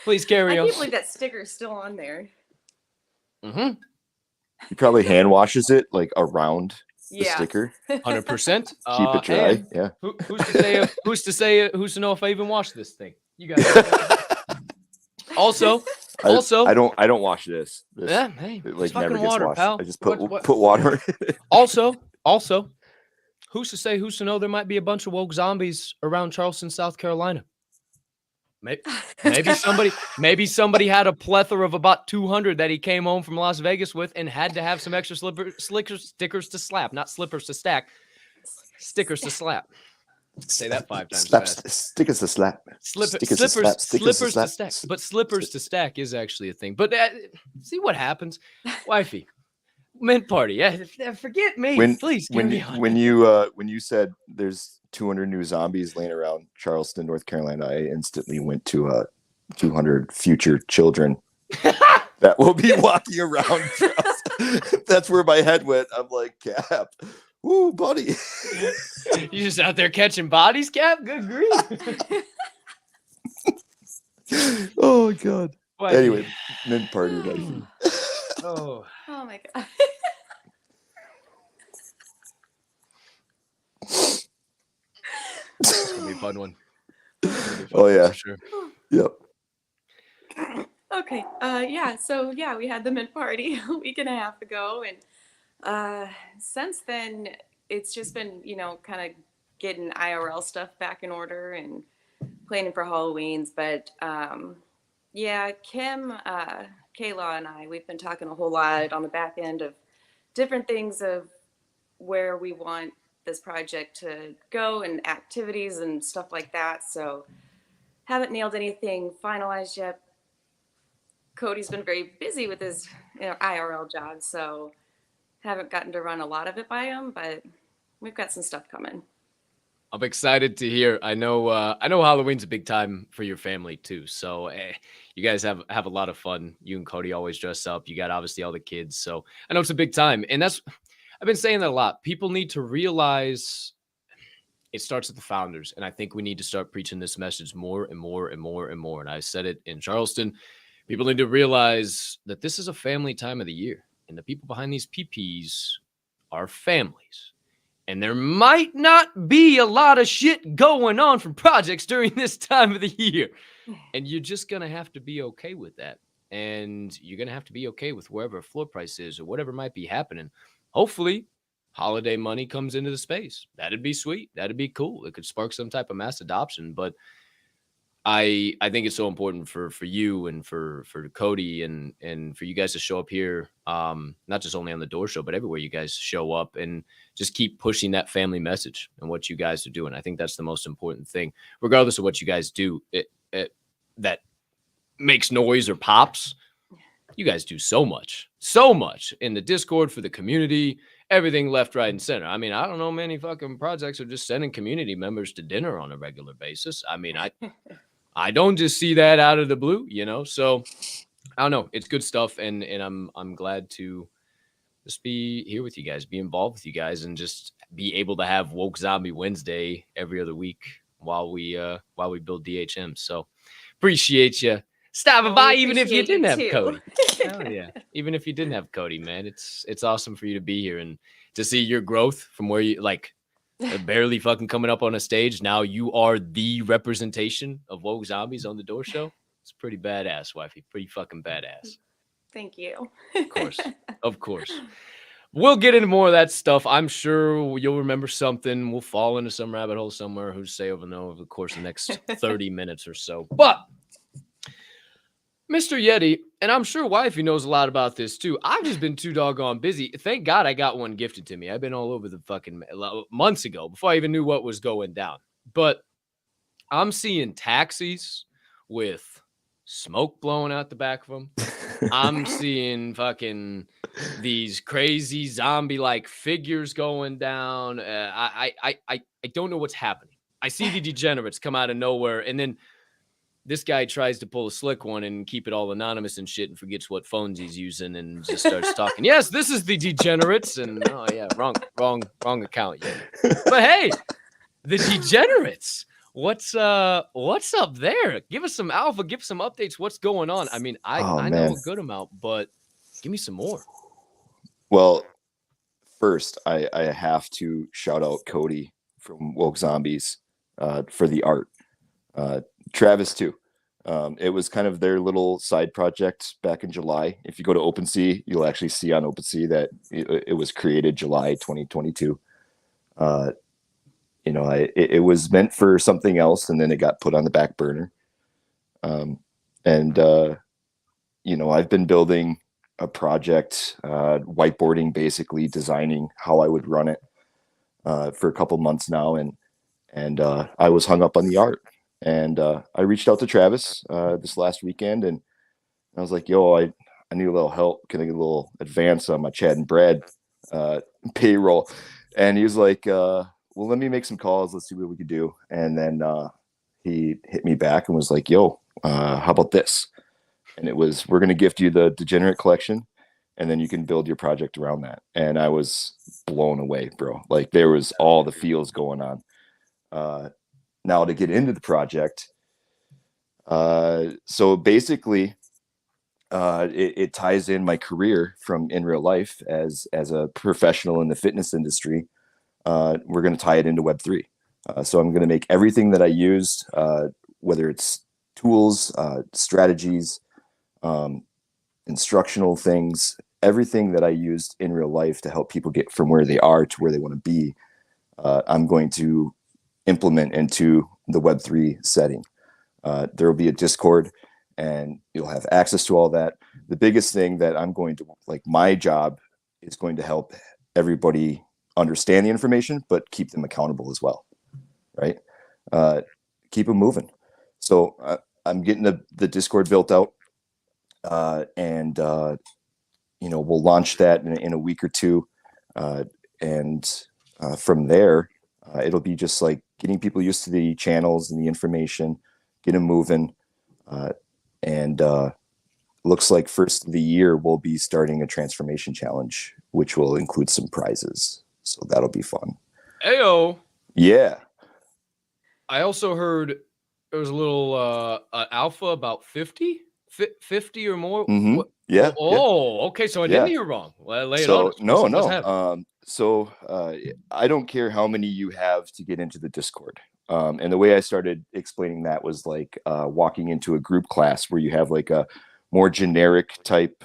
Please carry on. I can't believe that sticker's still on there. Mm-hmm. He probably hand washes it like around the sticker. 100%. Keep it dry. Yeah. Who's to know if I even wash this thing? You guys. Also, I don't wash this. Yeah, hey, it like fucking never gets water, washed. pal. I just put water in it. Also, who's to know there might be a bunch of woke zombies around Charleston, South Carolina? Maybe somebody had a plethora of about 200 that he came home from Las Vegas with and had to have some extra stickers to slap, not slippers to stack, stickers to slap. Say that 5 times fast. Stickers to slap. Slippers to stack. But slippers to stack is actually a thing. But see what happens, wifey. Mint party. Yeah, forget me. Please. When you said there's 200 new zombies laying around Charleston, North Carolina, I instantly went to 200 future children that will be walking around. That's where my head went. I'm like, Cap. Ooh, buddy. You just out there catching bodies, Cap? Good grief. Oh, God. What? Anyway, mint party. Buddy. Oh my God. It's going to be a fun one. Oh, yeah. For sure. Yep. Okay. We had the mint party a week and a half ago, and since then it's just been kind of getting IRL stuff back in order and planning for Halloween's. But Kim, Kayla, and we've been talking a whole lot on the back end of different things of where we want this project to go and activities and stuff like that. So haven't nailed anything finalized yet. Cody's been very busy with his IRL job, so haven't gotten to run a lot of it by him, but we've got some stuff coming. I'm excited to hear. I know Halloween's a big time for your family too. So you guys have a lot of fun. You and Cody always dress up. You got obviously all the kids. So I know it's a big time. And I've been saying that a lot. People need to realize it starts at the founders. And I think we need to start preaching this message more and more and more and more. And I said it in Charleston. People need to realize that this is a family time of the year. And the people behind these PPs are families. And there might not be a lot of shit going on from projects during this time of the year. And you're just going to have to be okay with that. And you're going to have to be okay with wherever floor price is or whatever might be happening. Hopefully, holiday money comes into the space. That'd be sweet. That'd be cool. It could spark some type of mass adoption. But I think it's so important for you and for Cody and for you guys to show up here, not just only on the Door Show, but everywhere you guys show up and just keep pushing that family message and what you guys are doing. I think that's the most important thing, regardless of what you guys do. That makes noise or pops. You guys do so much in the Discord for the community, everything left, right, and center. I mean, I don't know many fucking projects are just sending community members to dinner on a regular basis. I mean, I don't just see that out of the blue, you know? So I don't know. It's good stuff. And I'm glad to just be here with you guys, be involved with you guys, and just be able to have Woke Zombie Wednesday every other week while we build DHM. So appreciate you stopping by, even if you didn't have Cody. Hell yeah. Even if you didn't have Cody, man, it's awesome for you to be here and to see your growth from where you barely fucking coming up on a stage. Now you are the representation of Woke Zombies on the Door Show. It's pretty badass, wifey. Pretty fucking badass. Thank you. Of course. We'll get into more of that stuff. I'm sure you'll remember something. We'll fall into some rabbit hole somewhere. Who's to say over the course of the next 30 minutes or so. But Mr. Yeti, and I'm sure wifey knows a lot about this too. I've just been too doggone busy. Thank God I got one gifted to me. I've been all over the fucking months ago before I even knew what was going down. But I'm seeing taxis with smoke blowing out the back of them. I'm seeing fucking these crazy zombie-like figures going down. I don't know what's happening. I see the degenerates come out of nowhere, and then this guy tries to pull a slick one and keep it all anonymous and shit and forgets what phones he's using and just starts talking. Yes, this is the degenerates. And oh yeah, wrong account. Yeah. But hey, the degenerates, what's up there? Give us some alpha, give us some updates. What's going on? I mean, I know a good amount, but give me some more. Well, first I have to shout out Cody from Woke Zombies for the art. Travis too. It was kind of their little side project back in July. If you go to OpenSea, you'll actually see on OpenSea that it was created July 2022. It was meant for something else, and then it got put on the back burner. I've been building a project, whiteboarding, basically designing how I would run it for a couple months now, and I was hung up on the art. And I reached out to Travis this last weekend, and I was like, yo, I need a little help. Can I get a little advance on my Chad and Brad payroll? And he was like, well, let me make some calls. Let's see what we could do. And then he hit me back and was like, yo, how about this? And it was, we're going to gift you the Degenerate collection, and then you can build your project around that. And I was blown away, bro. Like, there was all the feels going on. Now to get into the project, so basically, it ties in my career from in real life as a professional in the fitness industry. We're going to tie it into Web3. So I'm going to make everything that I used, whether it's tools, strategies, instructional things, everything that I used in real life to help people get from where they are to where they want to be. I'm going to implement into the Web3 setting. There will be a Discord, and you'll have access to all that. The biggest thing that I'm going to, my job is going to help everybody understand the information, but keep them accountable as well, right? Keep them moving. So I'm getting the Discord built out, and we'll launch that in a week or two. And from there, it'll be just like getting people used to the channels and the information, get them moving. And looks like first of the year, we'll be starting a transformation challenge, which will include some prizes. So that'll be fun. Ayo. Yeah. I also heard there was a little alpha about 50 or more. Mm-hmm. What? Yeah. Okay. So I Yeah. didn't hear wrong. Well, lay it on us. No. happening? I don't care how many you have to get into the Discord. And the way I started explaining that was like walking into a group class where you have like a more generic type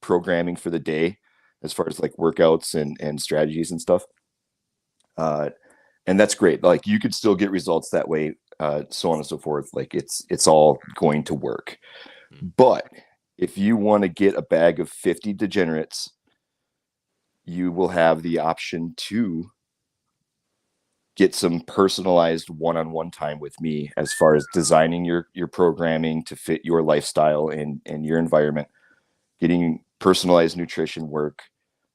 programming for the day, as far as like workouts and strategies and stuff. And that's great. Like you could still get results that way, so on and so forth. Like it's all going to work. But if you want to get a bag of 50 degenerates, you will have the option to get some personalized one-on-one time with me, as far as designing your programming to fit your lifestyle and your environment, getting personalized nutrition work.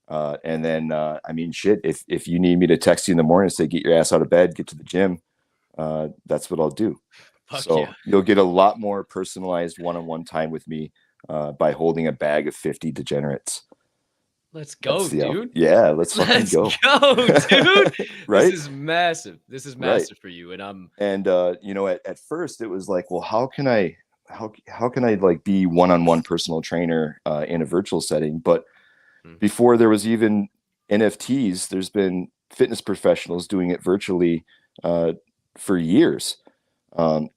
And then, I mean, shit, if you need me to text you in the morning and say, get your ass out of bed, get to the gym, that's what I'll do. Fuck so yeah. You'll get a lot more personalized one-on-one time with me by holding a bag of 50 degenerates. Let's go, dude. Yeah, let's fucking go. Dude. Right? This is massive. For you. And you know, at first it was like, well, how can I like be one-on-one personal trainer in a virtual setting? But before there was even NFTs, there's been fitness professionals doing it virtually for years.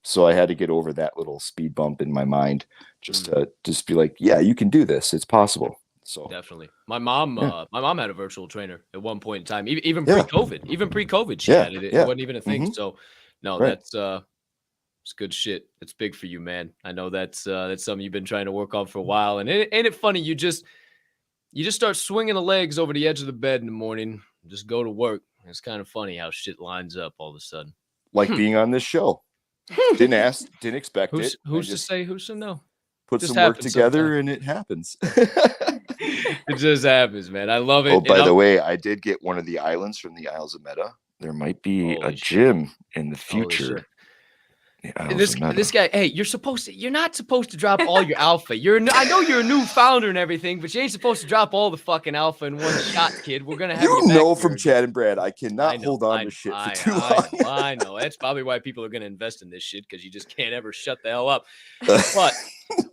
So I had to get over that little speed bump in my mind, just to just be like, yeah, you can do this. It's possible. So definitely, my mom had a virtual trainer at one point in time, even pre-COVID, she had it. It wasn't even a thing. So no, that's it's good shit. It's big for you, man. I know that's something you've been trying to work on for a while. And ain't it funny? You just start swinging the legs over the edge of the bed in the morning, just go to work. It's kind of funny how shit lines up all of a sudden. Like being on this show. Didn't ask, didn't expect it. Who's to say? Who's to know? Put some work together and it happens. It just happens, man. I love it. Oh, by the way, I did get one of the islands from the Isles of Meta. There might be a gym in the future. This guy, hey, you're not supposed to drop all your alpha. I know you're a new founder and everything, but you ain't supposed to drop all the fucking alpha in one shot, kid. We're gonna have you from Chad and Brad, I cannot hold on to shit for too long. I know. That's probably why people are gonna invest in this shit, because you just can't ever shut the hell up. But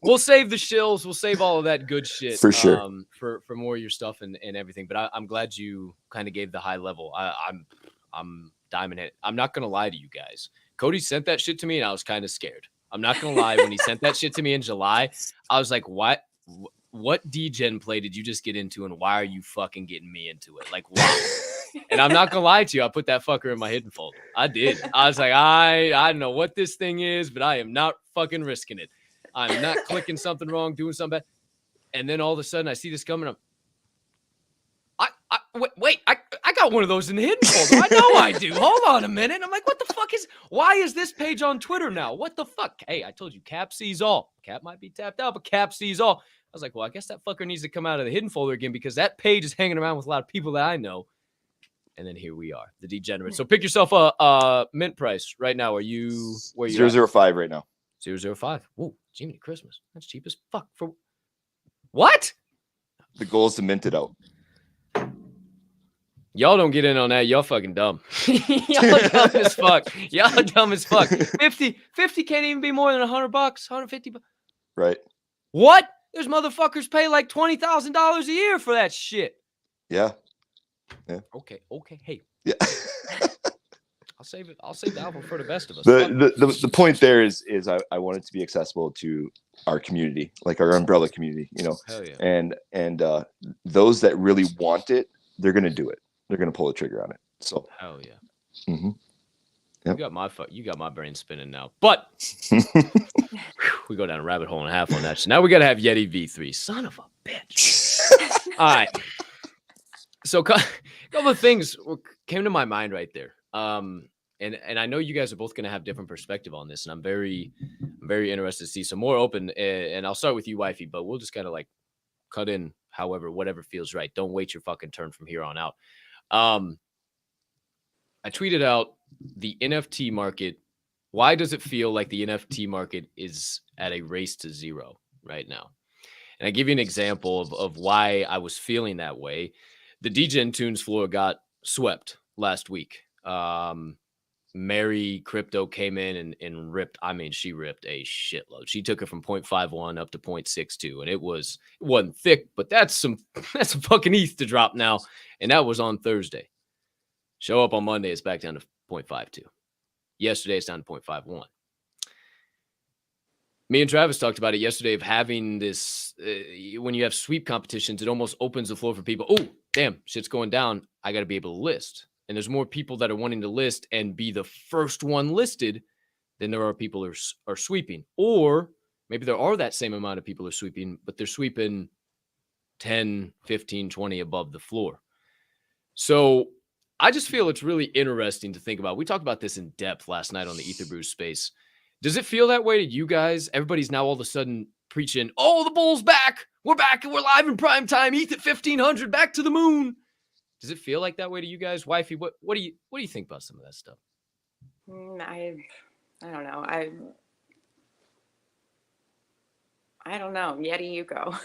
we'll save the shills. We'll save all of that good shit for sure. For more of your stuff and everything. But I'm glad you kind of gave the high level. I'm diamond it. I'm not gonna lie to you guys. Cody sent that shit to me, and I was kind of scared. I'm not gonna lie. When he sent that shit to me in July, I was like, "What degen play did you just get into, and why are you fucking getting me into it? Like, why?" And I'm not gonna lie to you. I put that fucker in my hidden folder. I did. I was like, I don't know what this thing is, but I am not fucking risking it. I'm not clicking something wrong, doing something bad. And then all of a sudden, I see this coming up. Wait, I got one of those in the hidden folder. I know I do. Hold on a minute. I'm like, what the fuck why is this page on Twitter now? What the fuck? Hey, I told you, Cap sees all. Cap might be tapped out, but Cap sees all. I was like, well, I guess that fucker needs to come out of the hidden folder again, because that page is hanging around with a lot of people that I know. And then here we are, the degenerate. So pick yourself a mint price right now. Are you where you 0.05 right now? 0.05. Whoa, Jiminy Christmas. That's cheap as fuck. For what? The goal is to mint it out. Y'all don't get in on that. Y'all fucking dumb. Y'all dumb as fuck. Y'all dumb as fuck. 50 can't even be more than $100, 150. Right. What? There's motherfuckers pay like $20,000 a year for that shit. Yeah. Okay. Hey. Yeah. I'll save it. I'll save the album for the best of us. The point there is I want it to be accessible to our community, like our umbrella community, you know. Hell yeah. And those that really want it, they're gonna do it. They're gonna pull the trigger on it. So hell yeah. Mm-hmm. Yep. You got my brain spinning now. But we go down a rabbit hole and a half on that. So now we gotta have Yeti V3. Son of a bitch. All right. So a couple of things came to my mind right there. And I know you guys are both gonna have different perspective on this, and I'm very interested to see some more open. And I'll start with you, wifey, but we'll just kind of like cut in whatever feels right. Don't wait your fucking turn from here on out. I tweeted out the NFT market. Why does it feel like the NFT market is at a race to zero right now? And I give you an example of why I was feeling that way. The DGen Tunes floor got swept last week. Mary Crypto came in and ripped. I mean, she ripped a shitload. She took it from 0.51 up to 0.62, and it wasn't thick, but that's some fucking ETH to drop now. And that was on Thursday. Show up on Monday, it's back down to 0.52. Yesterday, it's down to 0.51. Me and Travis talked about it yesterday of having this, when you have sweep competitions, it almost opens the floor for people. Oh, damn, shit's going down. I got to be able to list. And there's more people that are wanting to list and be the first one listed than there are people who are sweeping. Or maybe there are that same amount of people who are sweeping, but they're sweeping 10, 15, 20 above the floor. So I just feel it's really interesting to think about. We talked about this in depth last night on the Ether Brew space. Does it feel that way to you guys? Everybody's now all of a sudden preaching, oh, the bull's back. We're back and we're live in prime time. ETH at 1,500, back to the moon. Does it feel like that way to you guys? Wifey, what do you think about some of that stuff? I don't know. I don't know. Yeti, you go.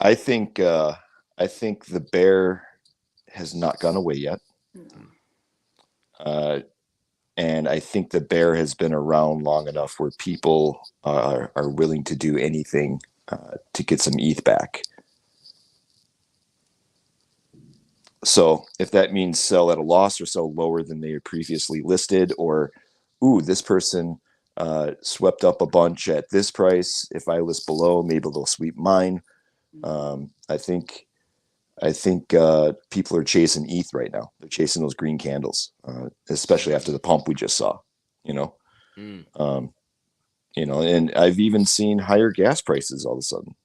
I think the bear has not gone away yet. And I think the bear has been around long enough where people are willing to do anything to get some ETH back. So if that means sell at a loss or sell lower than they had previously listed, or, ooh, this person swept up a bunch at this price. If I list below, maybe they'll sweep mine. I think people are chasing ETH right now. They're chasing those green candles, especially after the pump we just saw, and I've even seen higher gas prices all of a sudden,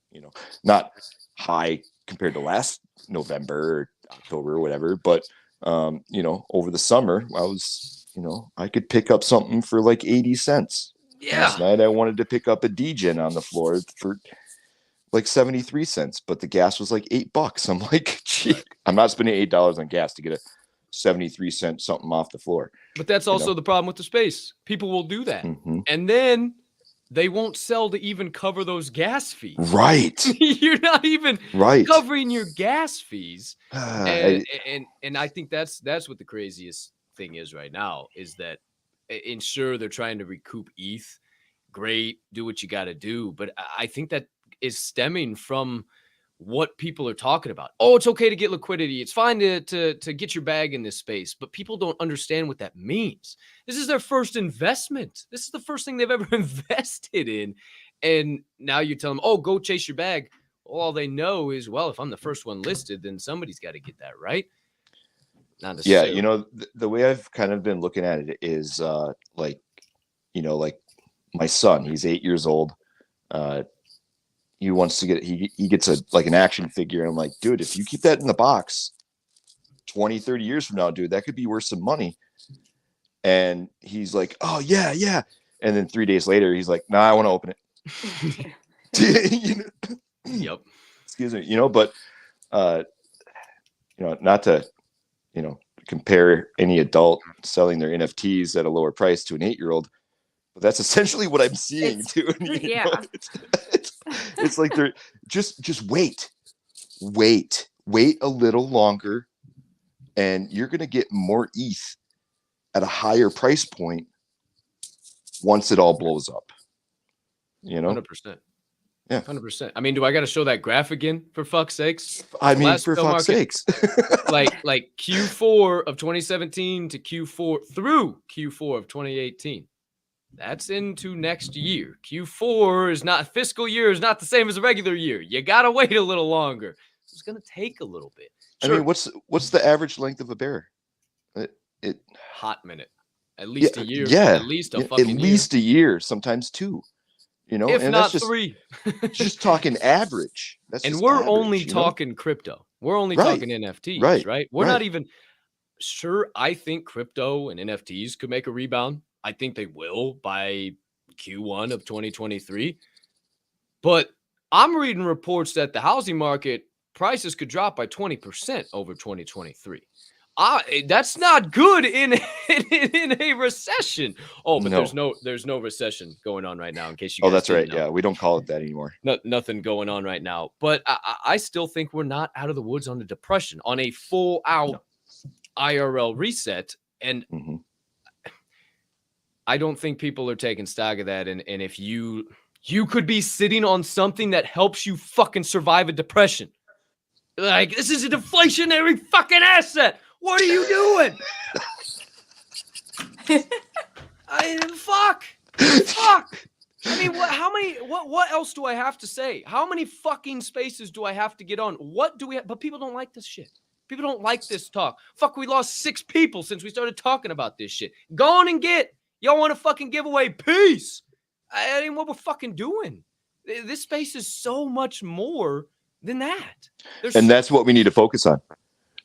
not high compared to last November or October or whatever, but, over the summer, I could pick up something for like 80 cents. Yeah. Last night I wanted to pick up a DGen on the floor for like 73 cents, but the gas was like $8. I'm like, gee, I'm not spending $8 on gas to get a 73-cent something off the floor. But that's also the problem with the space. People will do that. Mm-hmm. And then they won't sell to even cover those gas fees. Right. You're not even covering your gas fees. And I think that's what the craziest thing is right now, is that sure, they're trying to recoup ETH. Great, do what you got to do. But I think that is stemming from what people are talking about. Oh, it's okay to get liquidity. It's fine to get your bag in this space, but people don't understand what that means. This is their first investment. This is the first thing they've ever invested in. And now you tell them, oh, go chase your bag. All they know is, well, if I'm the first one listed, then somebody's got to get that, right? Not necessarily. Yeah. The way I've kind of been looking at it is like my son, he's 8 years old. He wants to he gets an action figure. And I'm like, dude, if you keep that in the box 20, 30 years from now, dude, that could be worth some money. And he's like, oh yeah. Yeah. And then 3 days later, he's like, nah, I want to open it. Yep. Excuse me. But, not to, compare any adult selling their NFTs at a lower price to an 8-year-old, but that's essentially what I'm seeing too. Yeah. It's like they're just wait a little longer, and you're going to get more ETH at a higher price point once it all blows up. 100%. Yeah, 100%. I mean, do I got to show that graph again for fuck's sakes? I mean, for fuck's sakes. like Q4 of 2017 to Q4 through Q4 of 2018. That's into next year. Q4 is not fiscal year, is not the same as a regular year. You got to wait a little longer. It's going to take a little bit. Sure. I mean, what's the average length of a bear? Hot minute. At least a year. Yeah. At least a fucking year. At least a year, sometimes two. If and not that's three. just talking average. We're average, only talking crypto. We're only talking NFTs, right? We're not even sure. I think crypto and NFTs could make a rebound. I think they will by Q1 of 2023. But I'm reading reports that the housing market prices could drop by 20% over 2023. That's not good in a recession. Oh, but No. there's no recession going on right now. In case you Oh, guys that's didn't right. know. Yeah, we don't call it that anymore. Nothing going on right now. But I still think we're not out of the woods on the depression, on a full out IRL reset. And I don't think people are taking stock of that. And if you could be sitting on something that helps you fucking survive a depression. Like, this is a deflationary fucking asset. What are you doing? Fuck. I mean, what else do I have to say? How many fucking spaces do I have to get on? What do we have? But people don't like this shit. People don't like this talk. Fuck, we lost 6 people since we started talking about this shit. Go on and get. Y'all want a fucking giveaway? Peace. I mean, what we're fucking doing. This space is so much more than that. And that's what we need to focus on.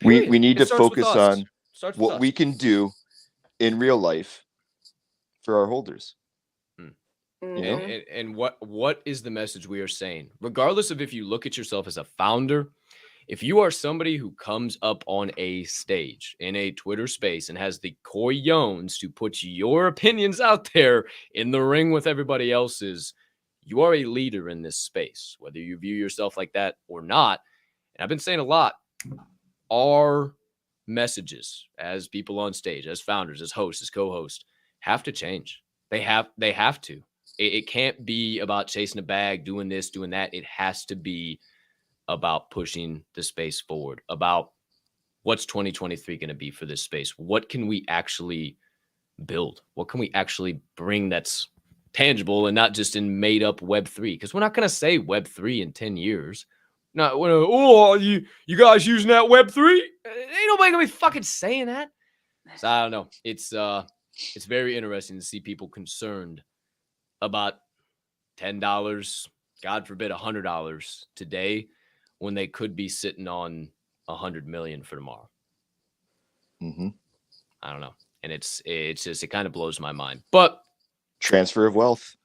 We need to focus on what we can do in real life for our holders. You know? And what is the message we are saying? Regardless of if you look at yourself as a founder, if you are somebody who comes up on a stage in a Twitter space and has the cojones to put your opinions out there in the ring with everybody else's, you are a leader in this space, whether you view yourself like that or not. And I've been saying a lot, our messages as people on stage, as founders, as hosts, as co-hosts, have to change. They have to. It can't be about chasing a bag, doing this, doing that. It has to be about pushing the space forward, about what's 2023 going to be for this space. What can we actually build? What can we actually bring that's tangible and not just in made up Web3? Because we're not going to say Web3 in 10 years. Not, oh, you guys using that Web3? Ain't nobody going to be fucking saying that. So I don't know. It's very interesting to see people concerned about $10, God forbid $100 today, when they could be sitting on 100 million for tomorrow. I don't know. And it's just, it kind of blows my mind. But transfer of wealth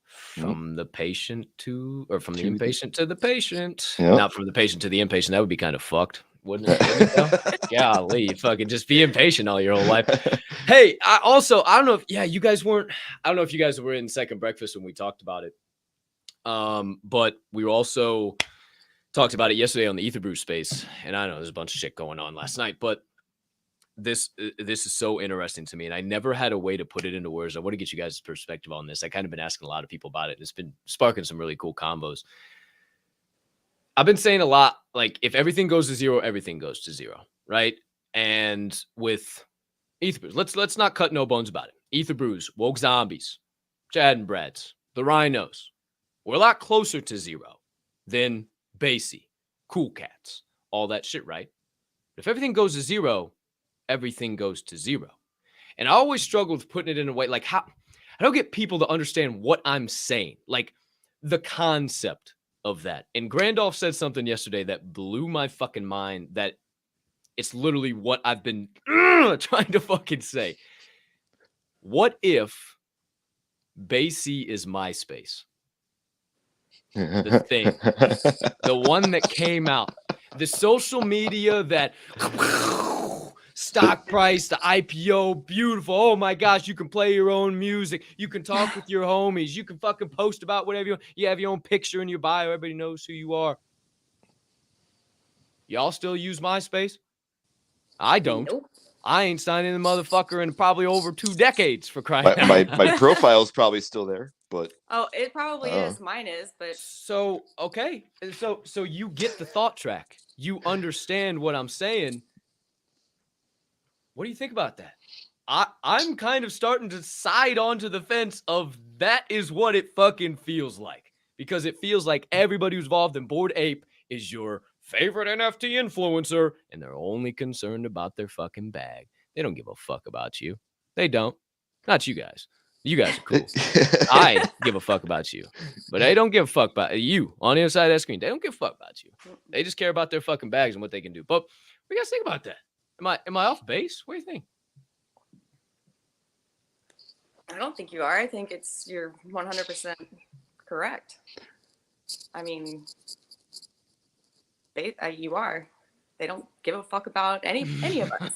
from the patient to, or from the impatient to the patient. Not from the patient to the impatient. That would be kind of fucked, wouldn't it? Golly, you fucking just be impatient all your whole life. Hey, I don't know if, you guys weren't, I don't know if you guys were in Second Breakfast when we talked about it. But we also talked about it yesterday on the Ether Brew space. And I know there's a bunch of shit going on last night, but this is so interesting to me. And I never had a way to put it into words. I want to get you guys' perspective on this. I kind of been asking a lot of people about it. It's been sparking some really cool combos. I've been saying a lot, like, if everything goes to zero, everything goes to zero, right? And with Ether Brews, let's not cut no bones about it. Ether Brews, Woke Zombies, Chad and Brad's, the Rhinos, we're a lot closer to zero than Basie, Cool Cats, all that shit, right? But if everything goes to zero, everything goes to zero. And I always struggle with putting it in a way, like, how I don't get people to understand what I'm saying, like the concept of that. And Grandolph said something yesterday that blew my fucking mind, that it's literally what I've been trying to fucking say. What if Basie is MySpace? The thing, the one that came out, the social media that stock price, the IPO, beautiful. Oh my gosh, you can play your own music. You can talk with your homies. You can fucking post about whatever you want. You have your own picture in your bio. Everybody knows who you are. Y'all still use MySpace? I don't. Nope. I ain't signing the motherfucker in probably over 2 decades, for crying out loud. My profile is probably still there, but it probably is. Mine is, but so okay. So you get the thought track. You understand what I'm saying. What do you think about that? I'm kind of starting to side onto the fence of that is what it fucking feels like, because it feels like everybody who's involved in Bored Ape is your favorite NFT influencer, and they're only concerned about their fucking bag. They don't give a fuck about you. They don't. Not you guys. You guys are cool. I give a fuck about you, but they don't give a fuck about you on the other side of that screen. They don't give a fuck about you. They just care about their fucking bags and what they can do. But what do you guys think about that? Am I off base? What do you think? I don't think you are. I think you're 100% correct. I mean, you are. they don't give a fuck about any of us.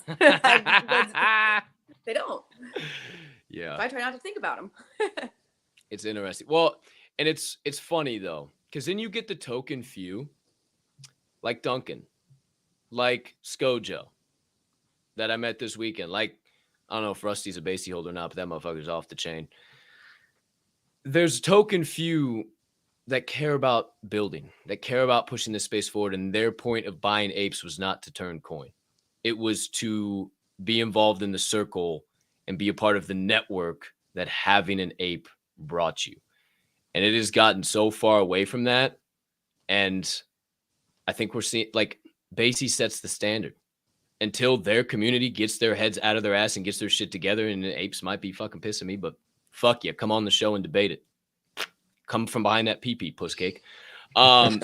They don't. Yeah. So I try not to think about them. It's interesting. Well, and it's funny though, because then you get the token few, like Duncan, like Skojo, that I met this weekend. Like, I don't know if Rusty's a Basie holder or not, but that motherfucker's off the chain. There's token few that care about building, that care about pushing this space forward, and their point of buying apes was not to turn coin. It was to be involved in the circle and be a part of the network that having an ape brought you. And it has gotten so far away from that. And I think we're seeing, like, Basie sets the standard. Until their community gets their heads out of their ass and gets their shit together, and the apes might be fucking pissing me, but fuck you. Come on the show and debate it. Come from behind that pee-pee, puss cake. I'm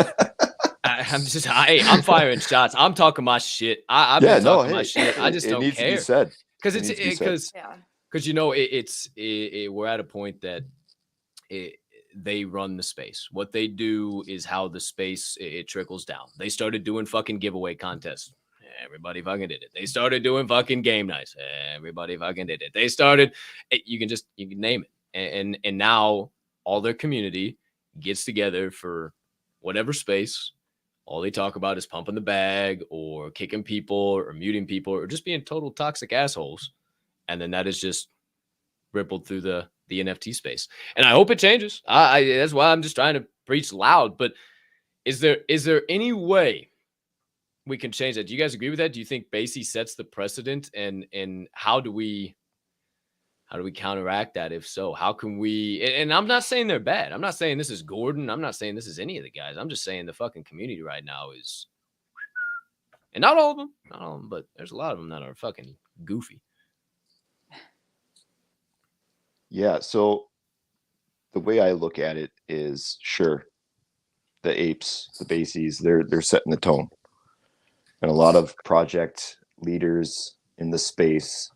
firing shots. I'm talking my shit. I've been talking my shit. I just don't needs care. to be said. Because you know we're at a point that they run the space. What they do is how the space it trickles down. They started doing fucking giveaway contests. Everybody fucking did it. They started doing fucking game nights. Everybody fucking did it. They started. You can name it, and now all their community gets together for whatever space. All they talk about is pumping the bag or kicking people or muting people or just being total toxic assholes. And then that is just rippled through the NFT space. And I hope it changes. That's why I'm just trying to preach loud. But is there any way we can change that? Do you guys agree with that? Do you think Basie sets the precedent? And how do we counteract that? If so, how can we? And I'm not saying they're bad. I'm not saying this is Gordon. I'm not saying this is any of the guys. I'm just saying the fucking community right now is, and not all of them, but there's a lot of them that are fucking goofy. Yeah. So the way I look at it is, sure, the apes, the Basies, they're setting the tone, and a lot of project leaders in the space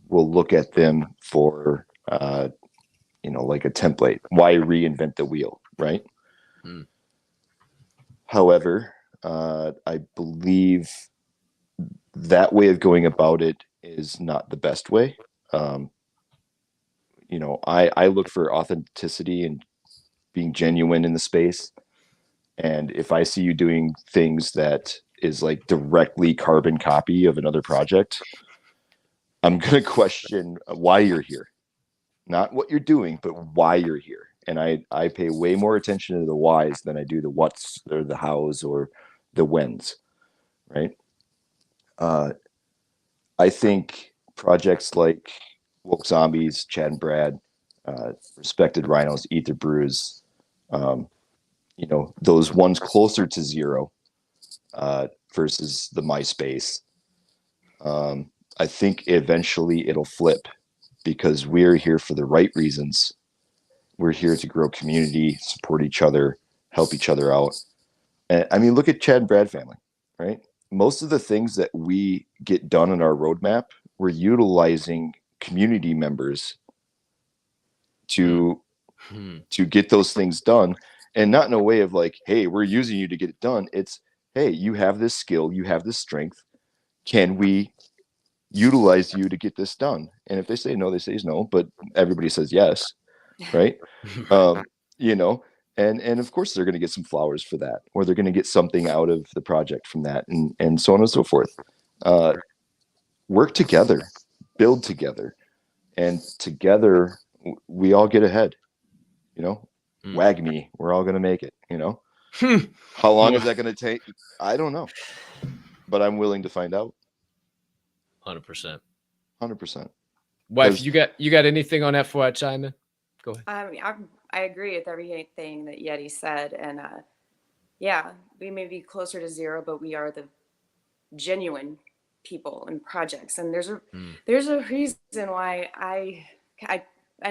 will look at them for like a template. Why reinvent the wheel, right? However, I believe that way of going about it is not the best way. I look for authenticity and being genuine in the space. And if I see you doing things that is like directly carbon copy of another project, I'm going to question why you're here. Not what you're doing, but why you're here. And I pay way more attention to the whys than I do the what's or the hows or the whens, right? I think projects like Woke Zombies, Chad and Brad, Respected Rhinos, Ether Brews, those ones closer to zero versus the MySpace. I think eventually it'll flip because we're here for the right reasons. We're here to grow community, support each other, help each other out. And I mean, look at Chad and Brad family, right? Most of the things that we get done in our roadmap, we're utilizing community members to get those things done, and not in a way of like, hey, we're using you to get it done. It's, hey, you have this skill, you have this strength. Can we utilize you to get this done? And if they say no, they say no, but everybody says yes, right? And of course they're going to get some flowers for that, or they're going to get something out of the project from that, and so on and so forth. Work together, build together, and together we all get ahead. Wag me, we're all going to make it. How long is that going to take? I don't know, but I'm willing to find out. 100%. Wife, you got anything on that before I chime in? Go ahead. I agree with everything that Yeti said, and we may be closer to zero, but we are the genuine people and projects, and there's a reason why I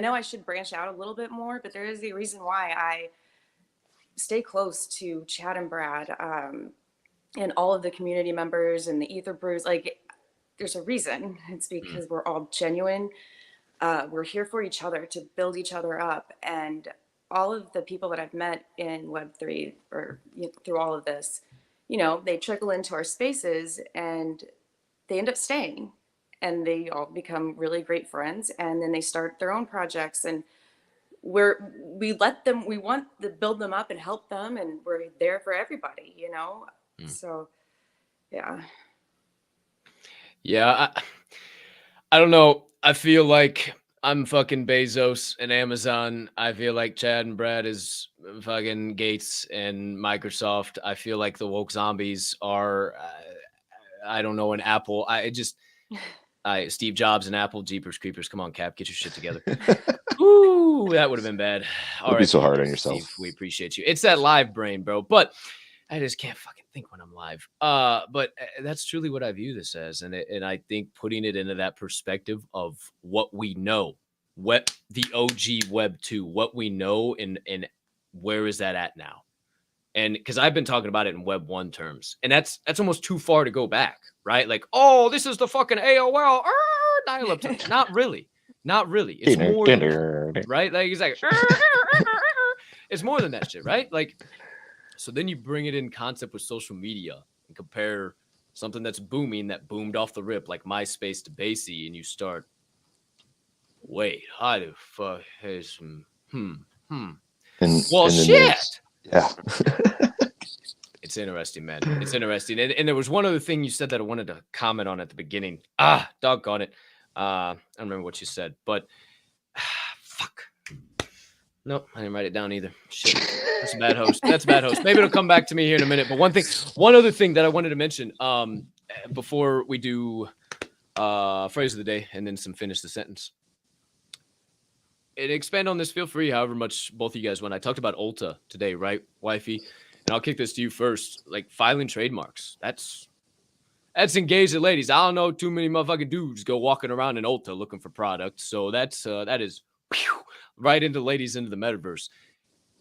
know I should branch out a little bit more, but there is a reason why I stay close to Chad and Brad and all of the community members and the Ether Brews. Like, there's a reason. It's because we're all genuine. We're here for each other, to build each other up. And all of the people that I've met in Web3 or through all of this, they trickle into our spaces and they end up staying, and they all become really great friends, and then they start their own projects, and we want to build them up and help them, and we're there for everybody, So yeah. I don't know. I feel like I'm fucking Bezos and Amazon. I feel like Chad and Brad is fucking Gates and Microsoft. I feel like the Woke Zombies are, I don't know, an Apple. Steve Jobs and Apple. Jeepers Creepers. Come on, Cap, get your shit together. Ooh, that would have been bad. Don't be so hard on yourself. Steve, we appreciate you. It's that live brain, bro. But I just can't fucking think when I'm live. But that's truly what I view this as, and I think putting it into that perspective of what we know, the OG Web 2, what we know, and where is that at now? And because I've been talking about it in Web 1 terms, and that's almost too far to go back, right? Like, oh, this is the fucking AOL dial-up time. Not really. It's more than, right? Like he's like, it's more than that shit, right? Like. So then you bring it in concept with social media and compare something that's booming, that boomed off the rip, like MySpace to Basie, and you start, wait, how the fuck is well, shit. Yeah. It's interesting, man. It's interesting. And there was one other thing you said that I wanted to comment on at the beginning. Doggone it. I don't remember what you said, but fuck. Nope, I didn't write it down either. Shit. That's a bad host. Maybe it'll come back to me here in a minute. But one other thing that I wanted to mention before we do phrase of the day and then finish the sentence. And expand on this, feel free, however much both of you guys want. I talked about Ulta today, right, wifey? And I'll kick this to you first. Like filing trademarks. That's engaged the ladies. I don't know too many motherfucking dudes go walking around in Ulta looking for products. So that is right into ladies into the metaverse.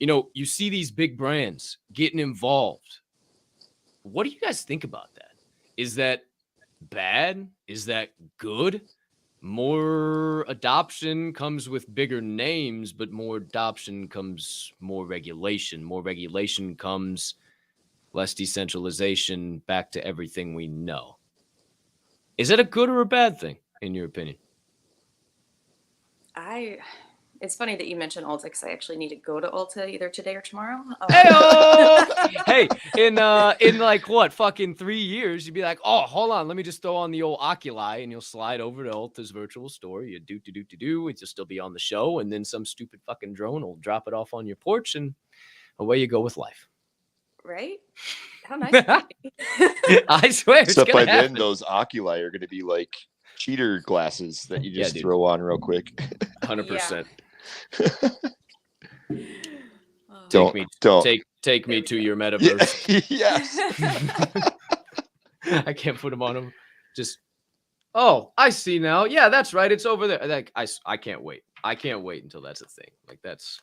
You see these big brands getting involved. What do you guys think about that? Is that bad? Is that good? More adoption comes with bigger names, but more adoption comes more regulation. More regulation comes less decentralization, back to everything we know. Is that a good or a bad thing, in your opinion? It's funny that you mentioned Ulta, because I actually need to go to Ulta either today or tomorrow. Hey, in like what, fucking 3 years, you'd be like, oh, hold on, let me just throw on the old Oculi, and you'll slide over to Ulta's virtual store. You do, and you'll still be on the show, and then some stupid fucking drone will drop it off on your porch, and away you go with life. Right? How nice. I swear. Except by then, those Oculi are going to be like cheater glasses that you just throw on real quick. 100%. Don't take me to your metaverse. Yes. I can't put them on them. Just, oh, I see now. Yeah, that's right. It's over there. Like, I can't wait. I can't wait until that's a thing. Like that's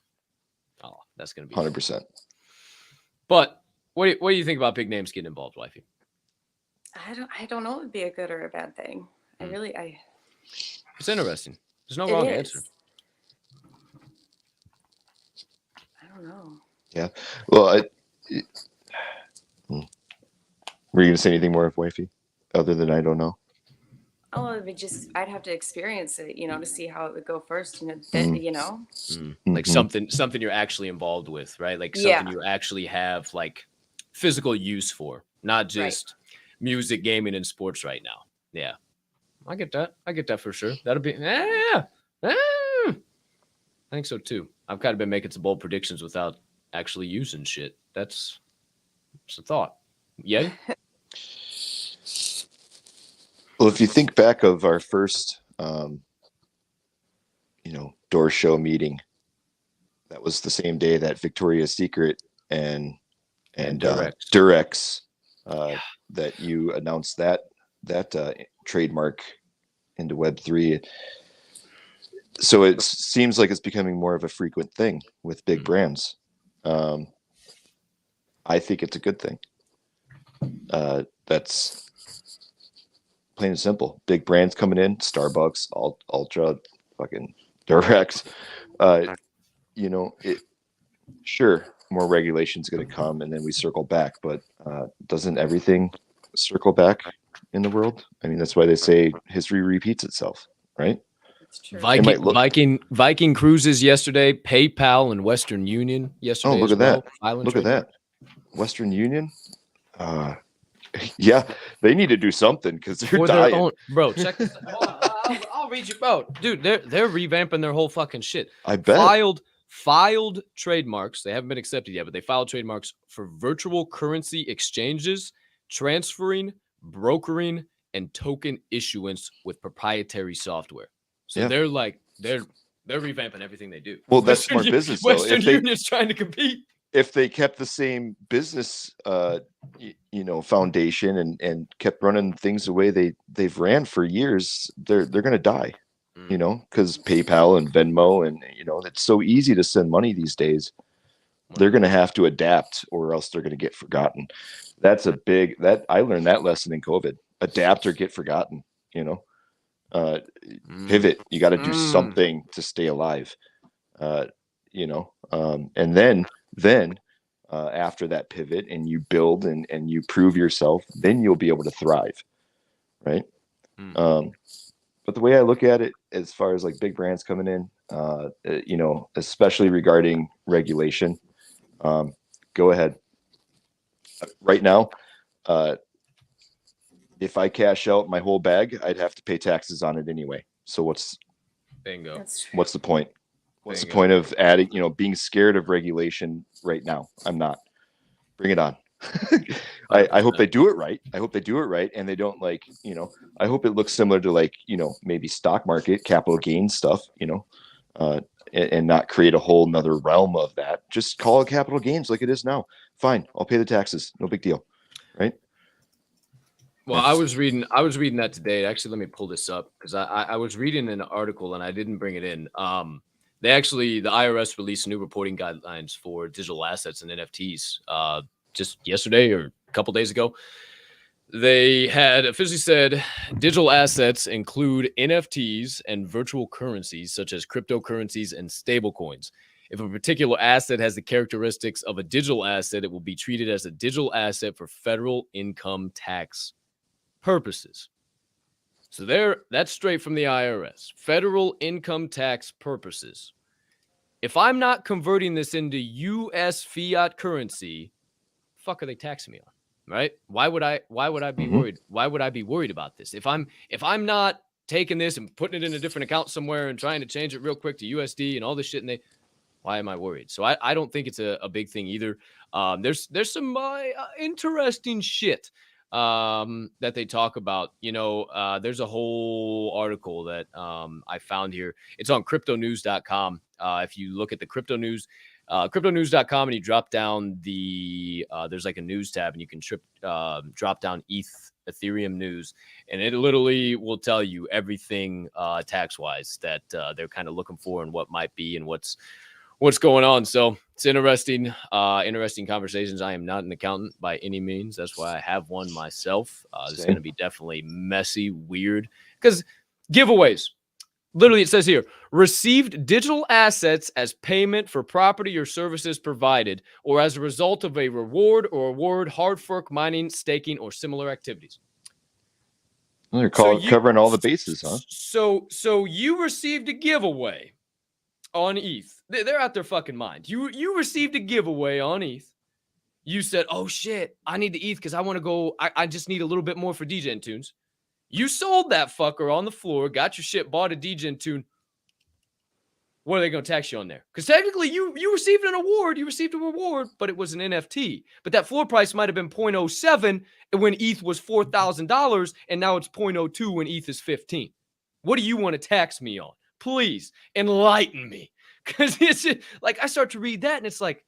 gonna be 100%. But what do you think about big names getting involved, wifey? I don't know if it would be a good or a bad thing. It's interesting. There's no wrong answer. I don't know. Yeah. Well, were you going to say anything more of wifey other than I don't know? Oh, I'd have to experience it, to see how it would go first. Like something you're actually involved with, right? Like something you actually have like physical use for, not just music, gaming, and sports right now. Yeah. I get that for sure. That'll be, I think so too. I've kind of been making some bold predictions without actually using shit. That's a thought. Yeah. Well, if you think back of our first, door show meeting, that was the same day that Victoria's Secret and Durex, that you announced that trademark into Web3. So it seems like it's becoming more of a frequent thing with big brands. I think it's a good thing. That's plain and simple. Big brands coming in, Starbucks, Ultra, fucking Durex. Sure, more regulation is going to come, and then we circle back. But doesn't everything circle back in the world? I mean, that's why they say history repeats itself, right? It's true. Viking cruises yesterday, PayPal and Western Union yesterday. Oh, look as at well. that! Look at that, Western Union. Yeah, they need to do something because they're For dying. their own, bro, check this out. I'll read you out. Dude, they're revamping their whole fucking shit. I bet. Filed trademarks. They haven't been accepted yet, but they filed trademarks for virtual currency exchanges, transferring, brokering, and token issuance with proprietary software. So Yeah. they're revamping everything they do. Well, that's smart business, though. Western Union's trying to compete. If they kept the same business, foundation and kept running things the way they've ran for years, they're going to die. Because PayPal and Venmo and it's so easy to send money these days. They're going to have to adapt, or else they're going to get forgotten. That's I learned that lesson in COVID. Adapt or get forgotten. Pivot. You got to do something to stay alive. And then after that pivot, and you build and you prove yourself, then you'll be able to thrive, right? But the way I look at it, as far as like big brands coming in, especially regarding regulation, go ahead. Right now, if I cash out my whole bag, I'd have to pay taxes on it anyway. So what's the point? What's the point of adding, being scared of regulation right now? I'm not. Bring it on. I hope they do it right. And they don't I hope it looks similar to maybe stock market, capital gain stuff, and not create a whole nother realm of that. Just call it capital gains like it is now. Fine. I'll pay the taxes. No big deal. Right. Well, I was reading that today. Actually, let me pull this up because I was reading an article and I didn't bring it in. The IRS released new reporting guidelines for digital assets and NFTs just yesterday or a couple days ago. They had officially said digital assets include NFTs and virtual currencies such as cryptocurrencies and stablecoins. If a particular asset has the characteristics of a digital asset, it will be treated as a digital asset for federal income tax purposes. So that's straight from the IRS. Federal income tax purposes. If I'm not converting this into U.S. fiat currency, fuck are they taxing me on? Right? Why would I be worried? Why would I be worried about this? If I'm not taking this and putting it in a different account somewhere and trying to change it real quick to USD and all this shit, why am I worried? So I don't think it's a big thing either. There's some interesting shit that they talk about. There's a whole article that I found here. It's on cryptonews.com. If you look at the crypto news, cryptonews.com, and you drop down there's like a news tab, and you can drop down Ethereum news, and it literally will tell you everything tax wise that they're kind of looking for and what might be and what's going on. So it's interesting conversations. I am not an accountant by any means. That's why I have one myself. This is going to be definitely messy, weird, because giveaways. Literally, it says here, received digital assets as payment for property or services provided, or as a result of a reward or award, hard fork, mining, staking, or similar activities. Well, you're covering all the bases, huh? So you received a giveaway on ETH. They're out their fucking mind. You received a giveaway on ETH. You said, oh shit, I need the ETH because I want to go. I just need a little bit more for DGen tunes. You sold that fucker on the floor, got your shit, bought a DGen tune. What are they going to tax you on there? Because technically you received an award. You received a reward, but it was an NFT. But that floor price might have been 0.07 when ETH was $4,000, and now it's 0.02 when ETH is 15. What do you want to tax me on? Please enlighten me. Because it's just, like, I start to read that, and it's like,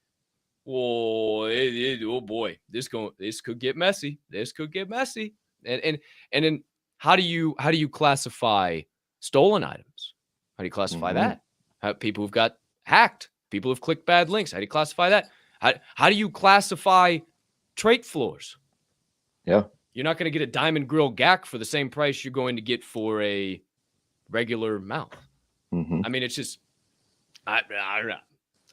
whoa, oh boy, this could get messy. This could get messy. And then how do you classify stolen items? How do you classify that? People who've got hacked, people who've clicked bad links. How do you classify that? How do you classify trait floors? Yeah. You're not going to get a diamond grill GAC for the same price you're going to get for a regular mount. I mean, it's just, I don't know.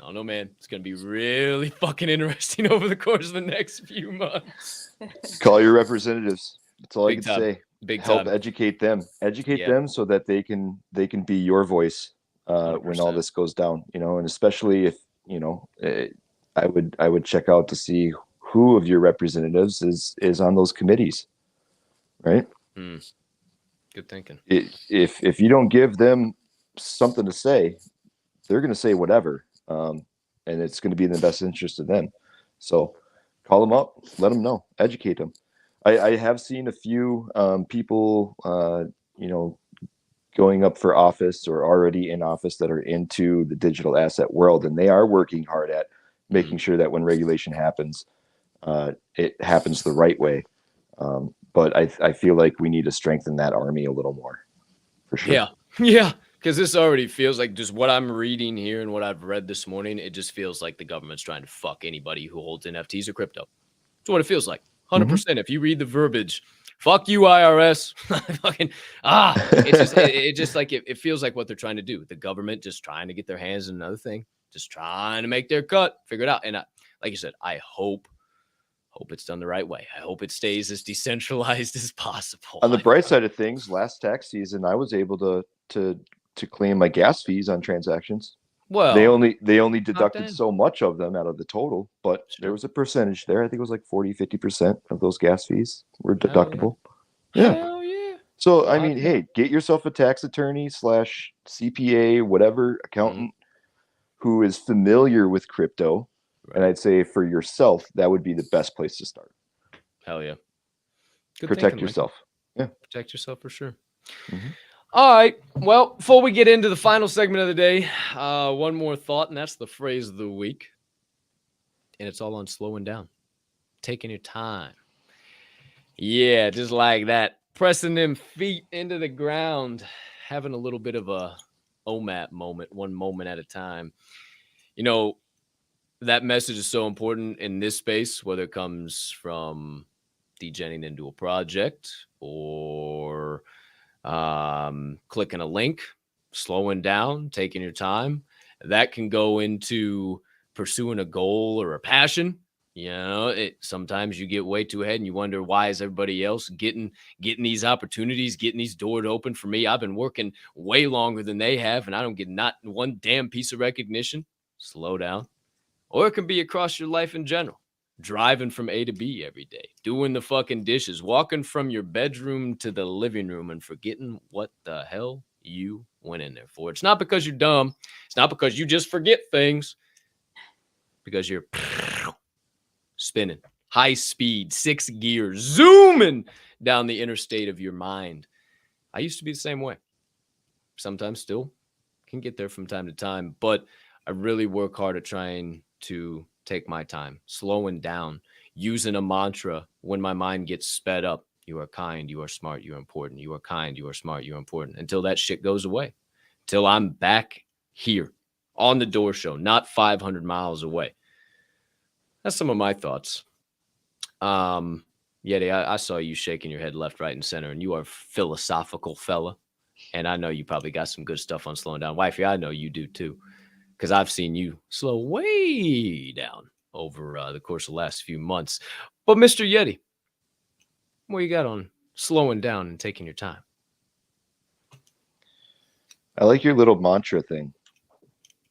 I don't know, man. It's going to be really fucking interesting over the course of the next few months. Call your representatives. That's all I Big can time. say. Big Help time. educate them. Educate Yeah. them so that they can be your voice when all 100%. this goes down. You know, and especially if I would check out to see who of your representatives is on those committees, right? Good thinking. If you don't give them something to say, they're going to say whatever, and it's going to be in the best interest of them. So call them up, let them know, educate them. I have seen a few people, going up for office or already in office that are into the digital asset world, and they are working hard at making sure that when regulation happens, it happens the right way. But I feel like we need to strengthen that army a little more, for sure. Yeah. Because this already feels like just what I'm reading here and what I've read this morning. It just feels like the government's trying to fuck anybody who holds NFTs or crypto. That's what it feels like. 100%. If you read the verbiage, fuck you, IRS. Fucking it's just like it feels like what they're trying to do. The government just trying to get their hands in another thing, just trying to make their cut, figure it out. And like you said, I hope it's done the right way. I hope it stays as decentralized as possible. On the bright side of things, last tax season, I was able to claim my gas fees on transactions. Well, they only deducted so much of them out of the total, but there was a percentage there. I think it was like 40-50% of those gas fees were deductible. Hell yeah. So I mean, hey, get yourself a tax attorney / CPA, whatever accountant who is familiar with crypto. Right. And I'd say for yourself, that would be the best place to start. Hell yeah. Good Protect thinking, yourself. Yeah. Protect yourself for sure. All right. Well, before we get into the final segment of the day, one more thought, and that's the phrase of the week. And it's all on slowing down, taking your time. Yeah, just like that. Pressing them feet into the ground, having a little bit of a OMAT moment, one moment at a time. You know, that message is so important in this space, whether it comes from degenning into a project or clicking a link, slowing down, taking your time. That can go into pursuing a goal or a passion. You know, sometimes you get way too ahead and you wonder, why is everybody else getting these opportunities, getting these doors open for me? I've been working way longer than they have, and I don't get not one damn piece of recognition. Slow down. Or it can be across your life in general. Driving from A to B every day, doing the fucking dishes, walking from your bedroom to the living room and forgetting what the hell you went in there for. It's not because you're dumb. It's not because you just forget things. Because you're spinning, high speed, 6 gears, zooming down the interstate of your mind. I used to be the same way. Sometimes still can get there from time to time, but I really work hard at trying to take my time, slowing down, using a mantra when my mind gets sped up. You are kind, you are smart, you're important. You are kind, you are smart, you're important. Until that shit goes away. Till I'm back here on the Door Show, not 500 miles away. That's some of my thoughts. Yeti, I saw you shaking your head left, right, and center, and you are a philosophical fella. And I know you probably got some good stuff on slowing down. Wifey, I know you do too. Because I've seen you slow way down over the course of the last few months. But Mr. Yeti, what you got on slowing down and taking your time? I like your little mantra thing.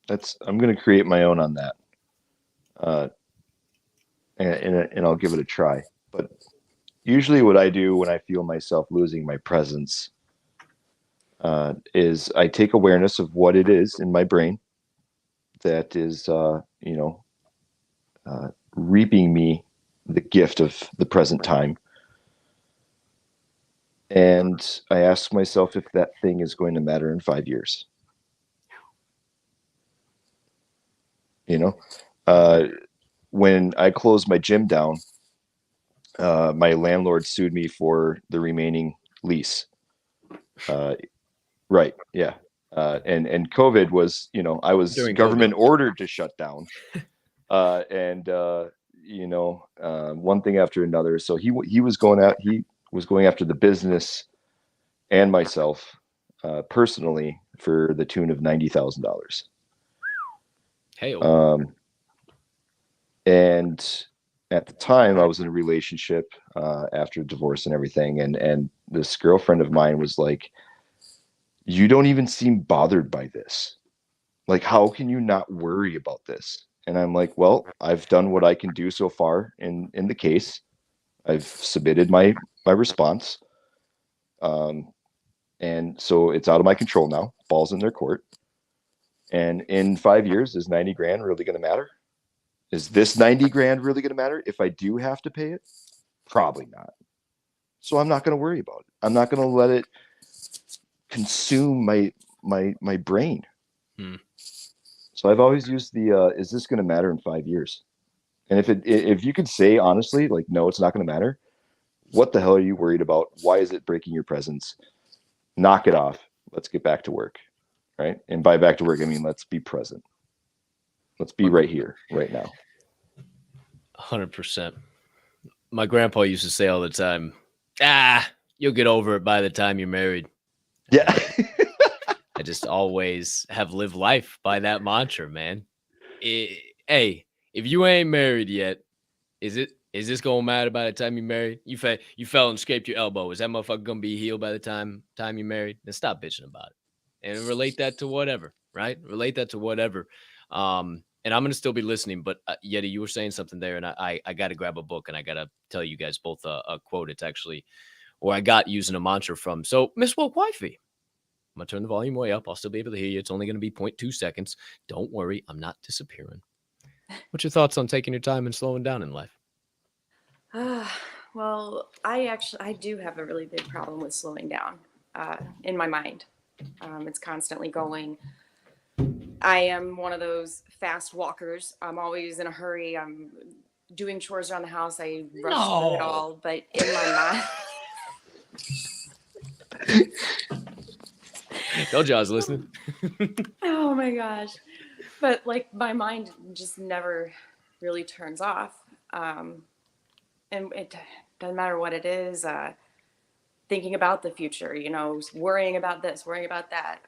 I'm going to create my own on that. And I'll give it a try. But usually what I do when I feel myself losing my presence is I take awareness of what it is in my brain that is, reaping me the gift of the present time. And I ask myself if that thing is going to matter in 5 years. When I closed my gym down, my landlord sued me for the remaining lease. Right. Yeah. And COVID was, I was During government COVID. ordered to shut down. One thing after another. So he was going after the business and myself personally for the tune of $90,000. Hey. And at the time I was in a relationship after divorce and everything. And this girlfriend of mine was like, you don't even seem bothered by this. Like, how can you not worry about this? And I'm like, well, I've done what I can do so far in the case. I've submitted my response. And so it's out of my control now. Ball's in their court. And in 5 years, is 90 grand really going to matter? Is this 90 grand really going to matter if I do have to pay it? Probably not. So I'm not going to worry about it. I'm not going to let it consume my brain. So I've always used the is this going to matter in 5 years? And if you could say honestly, like, no, it's not going to matter, what the hell are you worried about? Why is it breaking your presence? Knock it off. Let's get back to work. Right? And by back to work, I mean, let's be present. Let's be right here, right now. 100%. My grandpa used to say all the time, you'll get over it by the time you're married. Yeah. I just always have lived life by that mantra, man. Hey, if you ain't married yet, is this gonna matter by the time you're married? You fell and scraped your elbow. Is that motherfucker gonna be healed by the time you're married? Then stop bitching about it and relate that to whatever, right? Relate that to whatever. And I'm gonna still be listening, but Yeti, you were saying something there, and I got to grab a book and I gotta tell you guys both a quote. It's actually where I got using a mantra from. So, Miss Woke Wifey, I'm going to turn the volume way up. I'll still be able to hear you. It's only going to be 0.2 seconds. Don't worry. I'm not disappearing. What's your thoughts on taking your time and slowing down in life? Well, I do have a really big problem with slowing down in my mind. It's constantly going. I am one of those fast walkers. I'm always in a hurry. I'm doing chores around the house. I rush through it all. But in my mind... Told you I was listening. Oh my gosh. But like my mind just never really turns off. And it doesn't matter what it is, thinking about the future, worrying about this, worrying about that.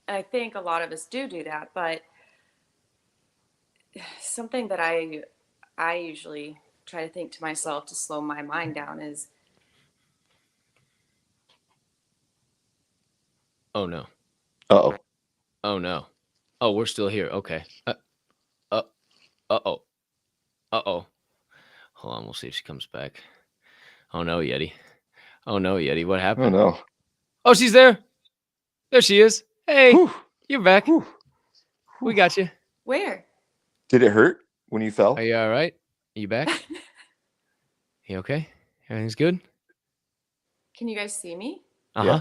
And I think a lot of us do that, but something that I usually try to think to myself to slow my mind down is, oh no. Uh-oh. Oh no. Oh, we're still here. Okay. Uh-oh. Uh-oh. Hold on, we'll see if she comes back. Oh no, Yeti. Oh no, Yeti. What happened? Oh no. Oh, she's there. There she is. Hey, Whew. you're back. Whew. We got you. where? Did it hurt when you fell? Are you all right? Are you back? You okay? Everything's good? Can you guys see me? Uh-huh. Yeah.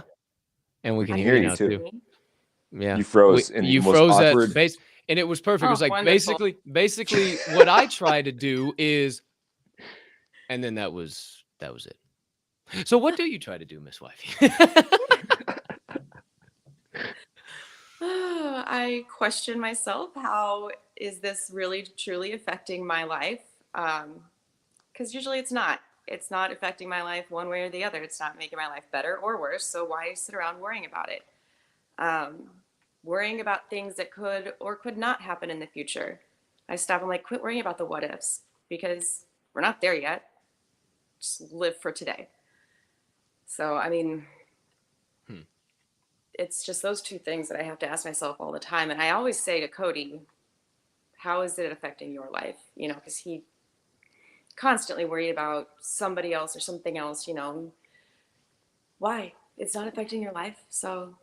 And we can I hear you you now too. too. Yeah. You froze in the You most froze awkward... at base, and it was perfect. It was like wonderful. basically what I try to do is, and then that was it. So what do you try to do, Miss Wifey? I question myself. How is this really truly affecting my life? Because usually it's not. It's not affecting my life one way or the other. It's not making my life better or worse. So why sit around worrying about it? Worrying about things that could or could not happen in the future. I stop and like, quit worrying about the what ifs, because we're not there yet. Just live for today. So, I mean, it's just those two things that I have to ask myself all the time. And I always say to Cody, how is it affecting your life? Because he constantly worried about somebody else or something else, Why? It's not affecting your life. So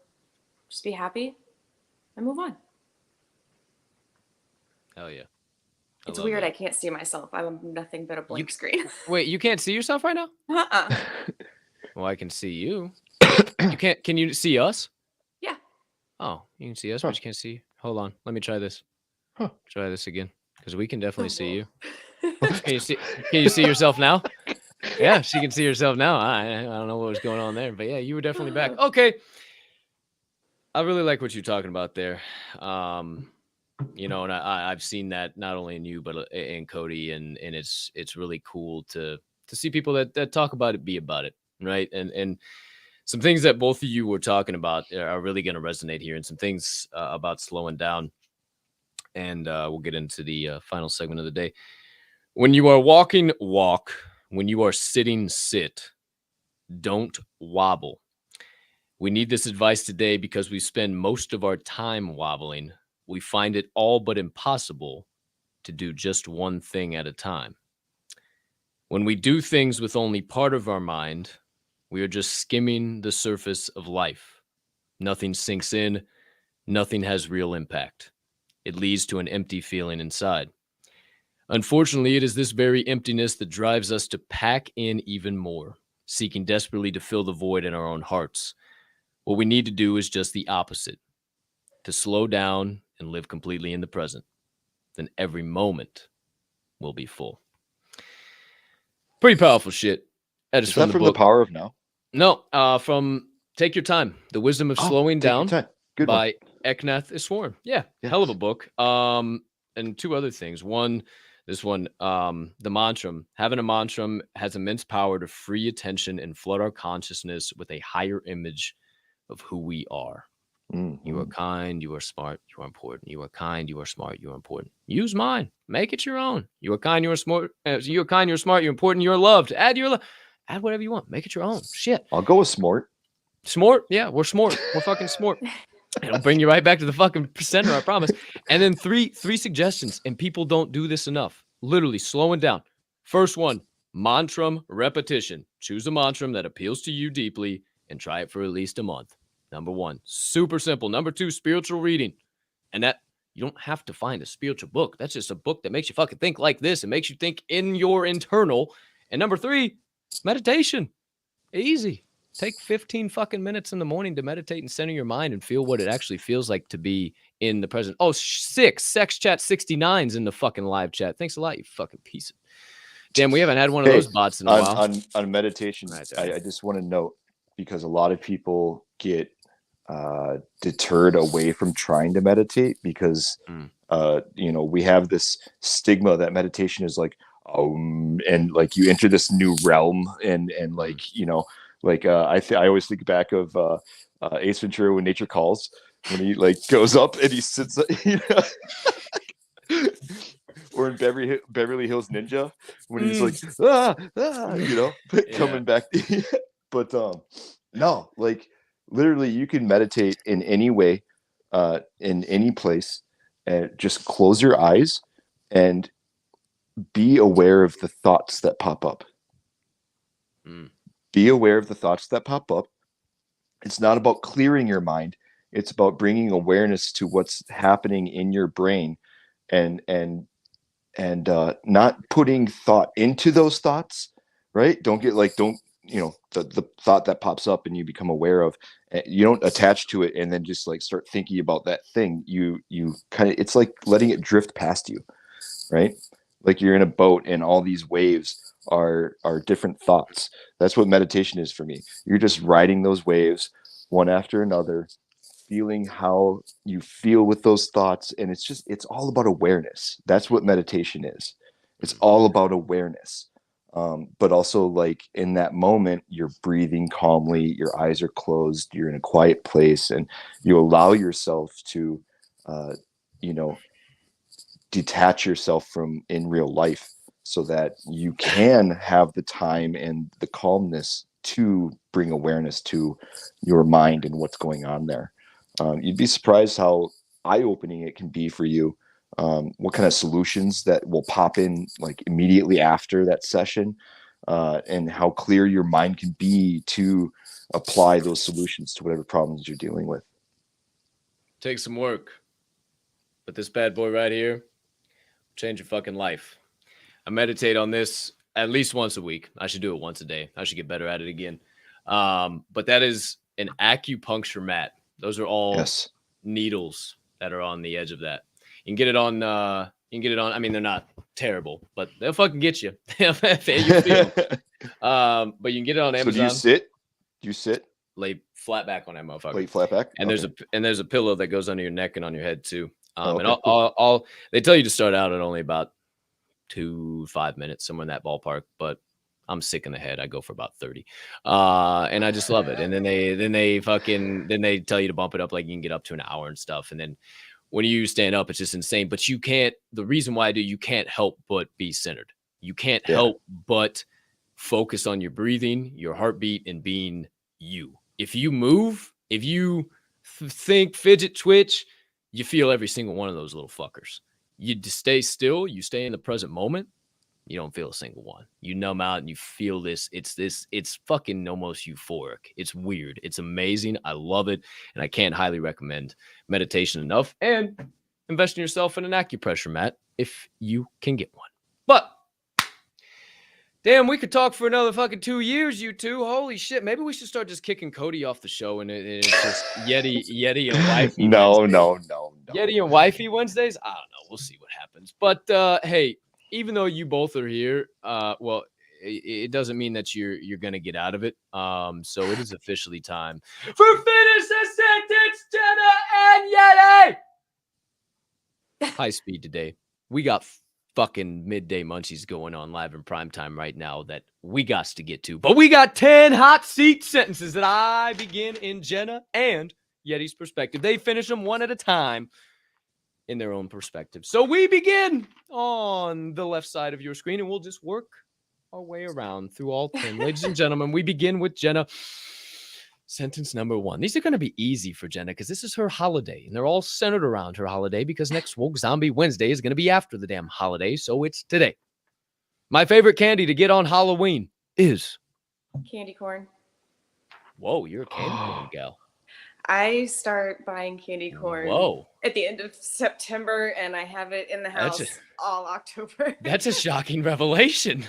just be happy and move on. Hell yeah. It's weird. I can't see myself. I'm nothing but a blank screen. Wait, you can't see yourself right now? Uh-uh. Well, I can see you. Can you see us? Yeah. Oh, you can see us, but you can't see. Hold on. Let me try this. Try this again. Because we can definitely see you. Can you see yourself now? Yeah, she can see herself now. I don't know what was going on there, but yeah, you were definitely back. Okay. I really like what you're talking about there. And I've seen that not only in you, but in Cody, and it's really cool to see people that talk about it, be about it. Right. And some things that both of you were talking about are really going to resonate here, and some things about slowing down. and we'll get into the final segment of the day. When you are walking, walk. When you are sitting, sit. Don't wobble. We need this advice today because we spend most of our time wobbling. We find it all but impossible to do just one thing at a time. When we do things with only part of our mind, we are just skimming the surface of life. Nothing sinks in. Nothing has real impact. It leads to an empty feeling inside. Unfortunately, it is this very emptiness that drives us to pack in even more, seeking desperately to fill the void in our own hearts. What we need to do is just the opposite, to slow down and live completely in the present. Then every moment will be full. Pretty powerful shit. That is from the book. The Power of Now? No, from Take Your Time, The Wisdom of Slowing Down by Eknath Easwaran. Yeah, yes. Hell of a book. And two other things. One, this one, the mantra. Having a mantra has immense power to free attention and flood our consciousness with a higher image of who we are. Mm-hmm. You are kind, you are smart, you are important. You are kind, you are smart, you are important. Use mine. Make it your own. You are kind, you are smart. You are kind, you are smart, you're important, you are loved. Add your love. Add whatever you want. Make it your own. Shit. I'll go with smart. Smart? Yeah, we're smart. We're fucking smart. It'll bring you right back to the fucking center, I promise. And then three suggestions, and people don't do this enough. Literally slowing down. First one, mantram repetition. Choose a mantram that appeals to you deeply and try it for at least a month. Number one, super simple. Number two, spiritual reading. And that you don't have to find a spiritual book. That's just a book that makes you fucking think like this. It makes you think in your internal. And number three, meditation. Easy. Take 15 fucking minutes in the morning to meditate and center your mind and feel what it actually feels like to be in the present. Oh, 6 Sex Chat 69's in the fucking live chat. Thanks a lot, you fucking piece of... Damn, we haven't had one of those bots in a while. On meditation, I just want to note, because a lot of people get deterred away from trying to meditate because we have this stigma that meditation is like and like you enter this new realm and like I always think back of Ace Ventura when Nature Calls, when he like goes up and he sits or in Beverly Hills Ninja when he's like coming back. But no, like literally you can meditate in any way, in any place, and just close your eyes and be aware of the thoughts that pop up. Be aware of the thoughts that pop up. It's not about clearing your mind. It's about bringing awareness to what's happening in your brain and not putting thought into those thoughts, right? The thought that pops up and you become aware of, you don't attach to it and then just like start thinking about that thing. You kind of, it's like letting it drift past you, right? Like you're in a boat and all these waves are different thoughts. That's what meditation is for me. You're just riding those waves one after another, feeling how you feel with those thoughts. And it's all about awareness. That's what meditation is. It's all about awareness. But also like in that moment, you're breathing calmly, your eyes are closed, you're in a quiet place, and you allow yourself to, detach yourself from in real life so that you can have the time and the calmness to bring awareness to your mind and what's going on there. You'd be surprised how eye-opening it can be for you. What kind of solutions that will pop in like immediately after that session, and how clear your mind can be to apply those solutions to whatever problems you're dealing with. Take some work, but this bad boy right here, change your fucking life. I meditate on this at least once a week. I should do it once a day. I should get better at it again. But that is an acupuncture mat. Those are all needles that are on the edge of that. You can get it on. I mean, they're not terrible, but they'll fucking get you. You feel. But you can get it on Amazon. So do you sit? Lay flat back on that motherfucker. Lay flat back. And there's a pillow that goes under your neck and on your head too. And they tell you to start out at only about 2-5 minutes, somewhere in that ballpark. But I'm sick in the head. I go for about 30, and I just love it. And then they tell you to bump it up, like you can get up to an hour and stuff. And then when you stand up, it's just insane. But you can't, the reason why I do, you can't help but be centered. You can't help but focus on your breathing, your heartbeat, and being you. If you move, if you think, fidget, twitch, you feel every single one of those little fuckers. You just stay still, you stay in the present moment, you don't feel a single one. You numb out and you feel this. It's fucking almost euphoric. It's weird. It's amazing. I love it. And I can't highly recommend meditation enough. And invest in yourself in an acupressure mat if you can get one. But damn, we could talk for another fucking 2 years, you two. Holy shit. Maybe we should start just kicking Cody off the show and it's just Yeti and Wifey. No. Yeti and Wifey Wednesdays? I don't know. We'll see what happens. But hey, even though you both are here, well, it doesn't mean that you're gonna get out of it. So it is officially time for Finish the Sentence, Jenna and Yeti. High speed today. We got fucking midday munchies going on live in prime time right now that we got to get to. But we got 10 hot seat sentences that I begin in Jenna and Yeti's perspective. They finish them one at a time in their own perspective. So we begin on the left side of your screen and we'll just work our way around through all 10. Ladies and gentlemen, we begin with Jenna. Sentence number 1. These are going to be easy for Jenna because this is her holiday and they're all centered around her holiday because next Woke Zombie Wednesday is going to be after the damn holiday. So it's today. My favorite candy to get on Halloween is Candy corn. Whoa, you're a candy corn gal. I start buying candy corn at the end of September, and I have it in the house all October. That's a shocking revelation.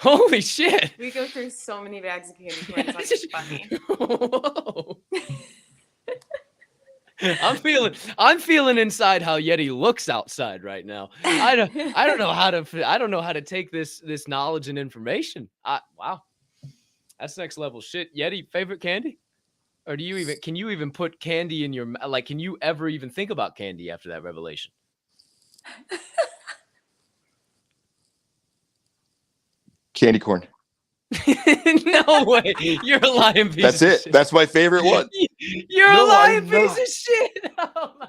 Holy shit. We go through so many bags of candy corn. It's just funny. Whoa. I'm feeling inside how Yeti looks outside right now. I don't know how to take this knowledge and information. Wow. That's next level shit. Yeti, favorite candy? Or can you even put candy in your, like, can you ever even think about candy after that revelation? Candy corn. No way. You're a lying piece That's of it. shit. That's my favorite one. You're a lying piece of shit. Oh my.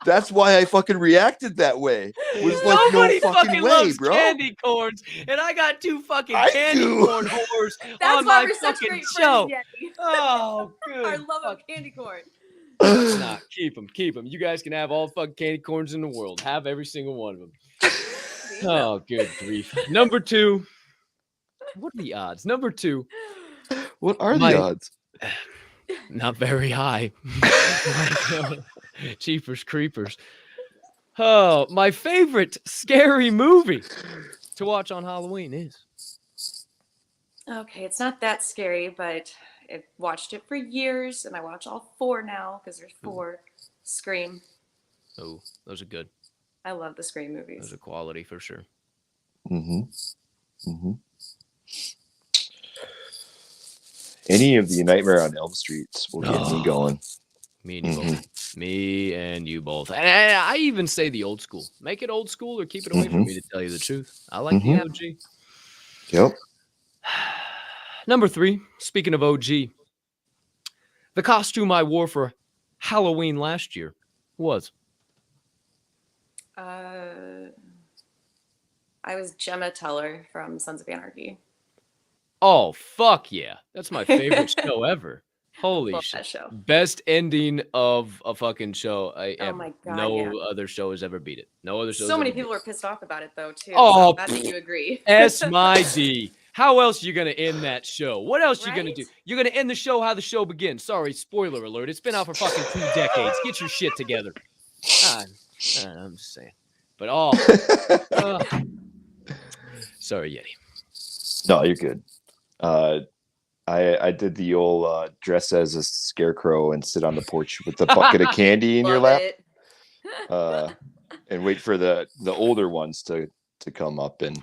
That's why I fucking reacted that way. Was like, Nobody no fucking way, loves bro. candy corns, and I got 2 fucking candy corn whores That's on why my we're such fucking great show. friends, Yeti. Oh, good. Our love of candy corn. Nah, keep them. You guys can have all fucking candy corns in the world. Have every single one of them. Oh, good grief. Number 2. What are the odds? Number 2. What are the odds? Not very high. Cheapers creepers. Oh, my favorite scary movie to watch on Halloween is. Okay, it's not that scary, but I've watched it for years, and I watch all 4 now because there's 4. Scream. Oh, those are good. I love the Scream movies. Those are quality for sure. Any of the Nightmare on Elm Streets will get me going. Me and you both. Me and you both. And I even say the old school. Make it old school or keep it away from me, to tell you the truth. I like the OG. Yep. Number 3, speaking of OG, the costume I wore for Halloween last year was. I was Gemma Teller from Sons of Anarchy. Oh, fuck yeah. That's my favorite show ever. Holy shit. Show. Best ending of a fucking show my God, no other show has ever beat it. No other show. So many people were pissed off about it, though, too. Oh, so glad that you agree. S my D. How else you gonna end that show? What else you gonna do? You're gonna end the show how the show begins. Sorry, spoiler alert. It's been out for fucking 2 decades. Get your shit together. I'm just saying. But sorry, Yeti. No, you're good. I did the old dress as a scarecrow and sit on the porch with the bucket of candy in your lap, and wait for the older ones to come up and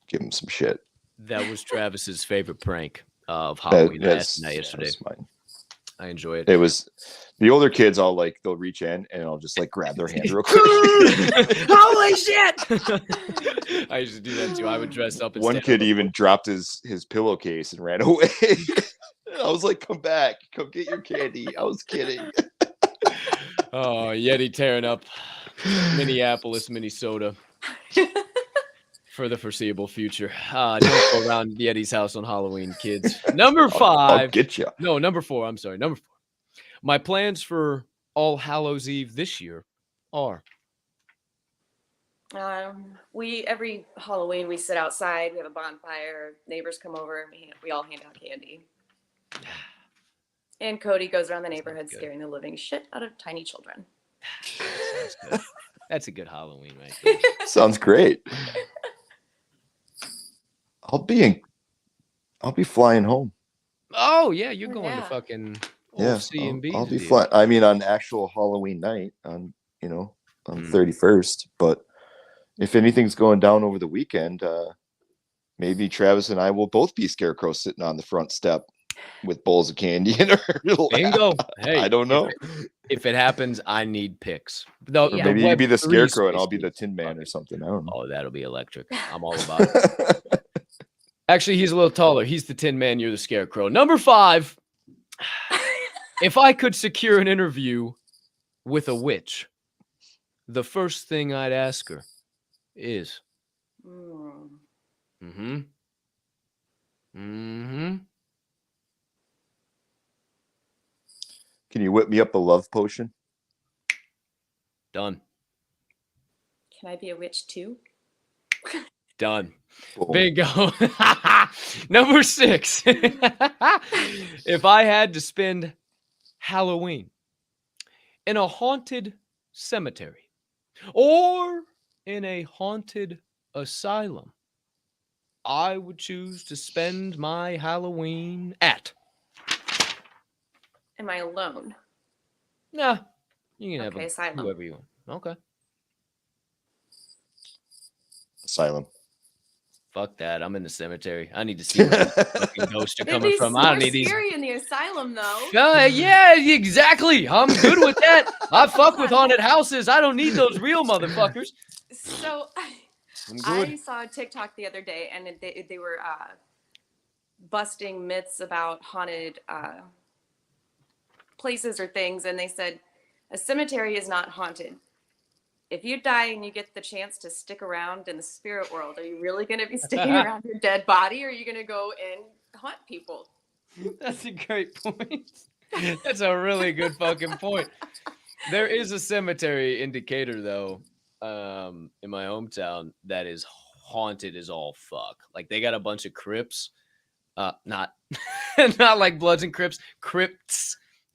give them some shit. That was Travis's favorite prank of Halloween yesterday. Mine. I enjoy it. It was the older kids. They'll reach in and I'll just like grab their hand real quick. Holy shit! I used to do that too. I would dress up. And one kid even dropped his pillowcase and ran away. I was like, "Come back, come get your candy." I was kidding. Oh, Yeti tearing up Minneapolis, Minnesota for the foreseeable future. Don't go around Yeti's house on Halloween, kids. Number 5. I'll get you. No, number 4. I'm sorry. Number 4. My plans for All Hallows Eve this year are. We every Halloween we sit outside. We have a bonfire. Neighbors come over. And we all hand out candy. And Cody goes around the neighborhood scaring the living shit out of tiny children. That's a good Halloween right there. Sounds great. I'll be flying home. Oh yeah, you're going to Yeah. fucking Yeah, C&B. I'll be flying. I mean, on actual Halloween night, on 31st. But if anything's going down over the weekend, maybe Travis and I will both be scarecrows sitting on the front step with bowls of candy in our lap. Bingo. Hey, I don't know. If it happens, I need pics. No, Or maybe you be the scarecrow and I'll be the Tin Man or something. I don't know. Oh, that'll be electric. I'm all about it. Actually, he's a little taller. He's the Tin Man. You're the scarecrow. Number 5. If I could secure an interview with a witch, the first thing I'd ask her is, Can you whip me up a love potion? Done. Can I be a witch too? Done. Boom. Bingo. Number 6. If I had to spend Halloween in a haunted cemetery or in a haunted asylum, I would choose to spend my Halloween at. Am I alone? Nah, you can have Okay, asylum. whoever you want. Okay. Asylum. Fuck that. I'm in the cemetery. I need to see where the fucking ghosts are It'd coming be from. more I don't need these. scary in the asylum, though. Yeah, exactly. I'm good with that. I fuck with haunted houses. I don't need those real motherfuckers. So I'm good. I saw a TikTok the other day, and they were busting myths about haunted places or things, and they said a cemetery is not haunted. If you die and you get the chance to stick around in the spirit world, are you really going to be sticking around your dead body, or are you going to go and haunt people? That's a great point. That's a really good fucking point. There is a cemetery in Decatur, though, in my hometown, that is haunted as all fuck. Like, they got a bunch of crypts. Not like Bloods and Crips.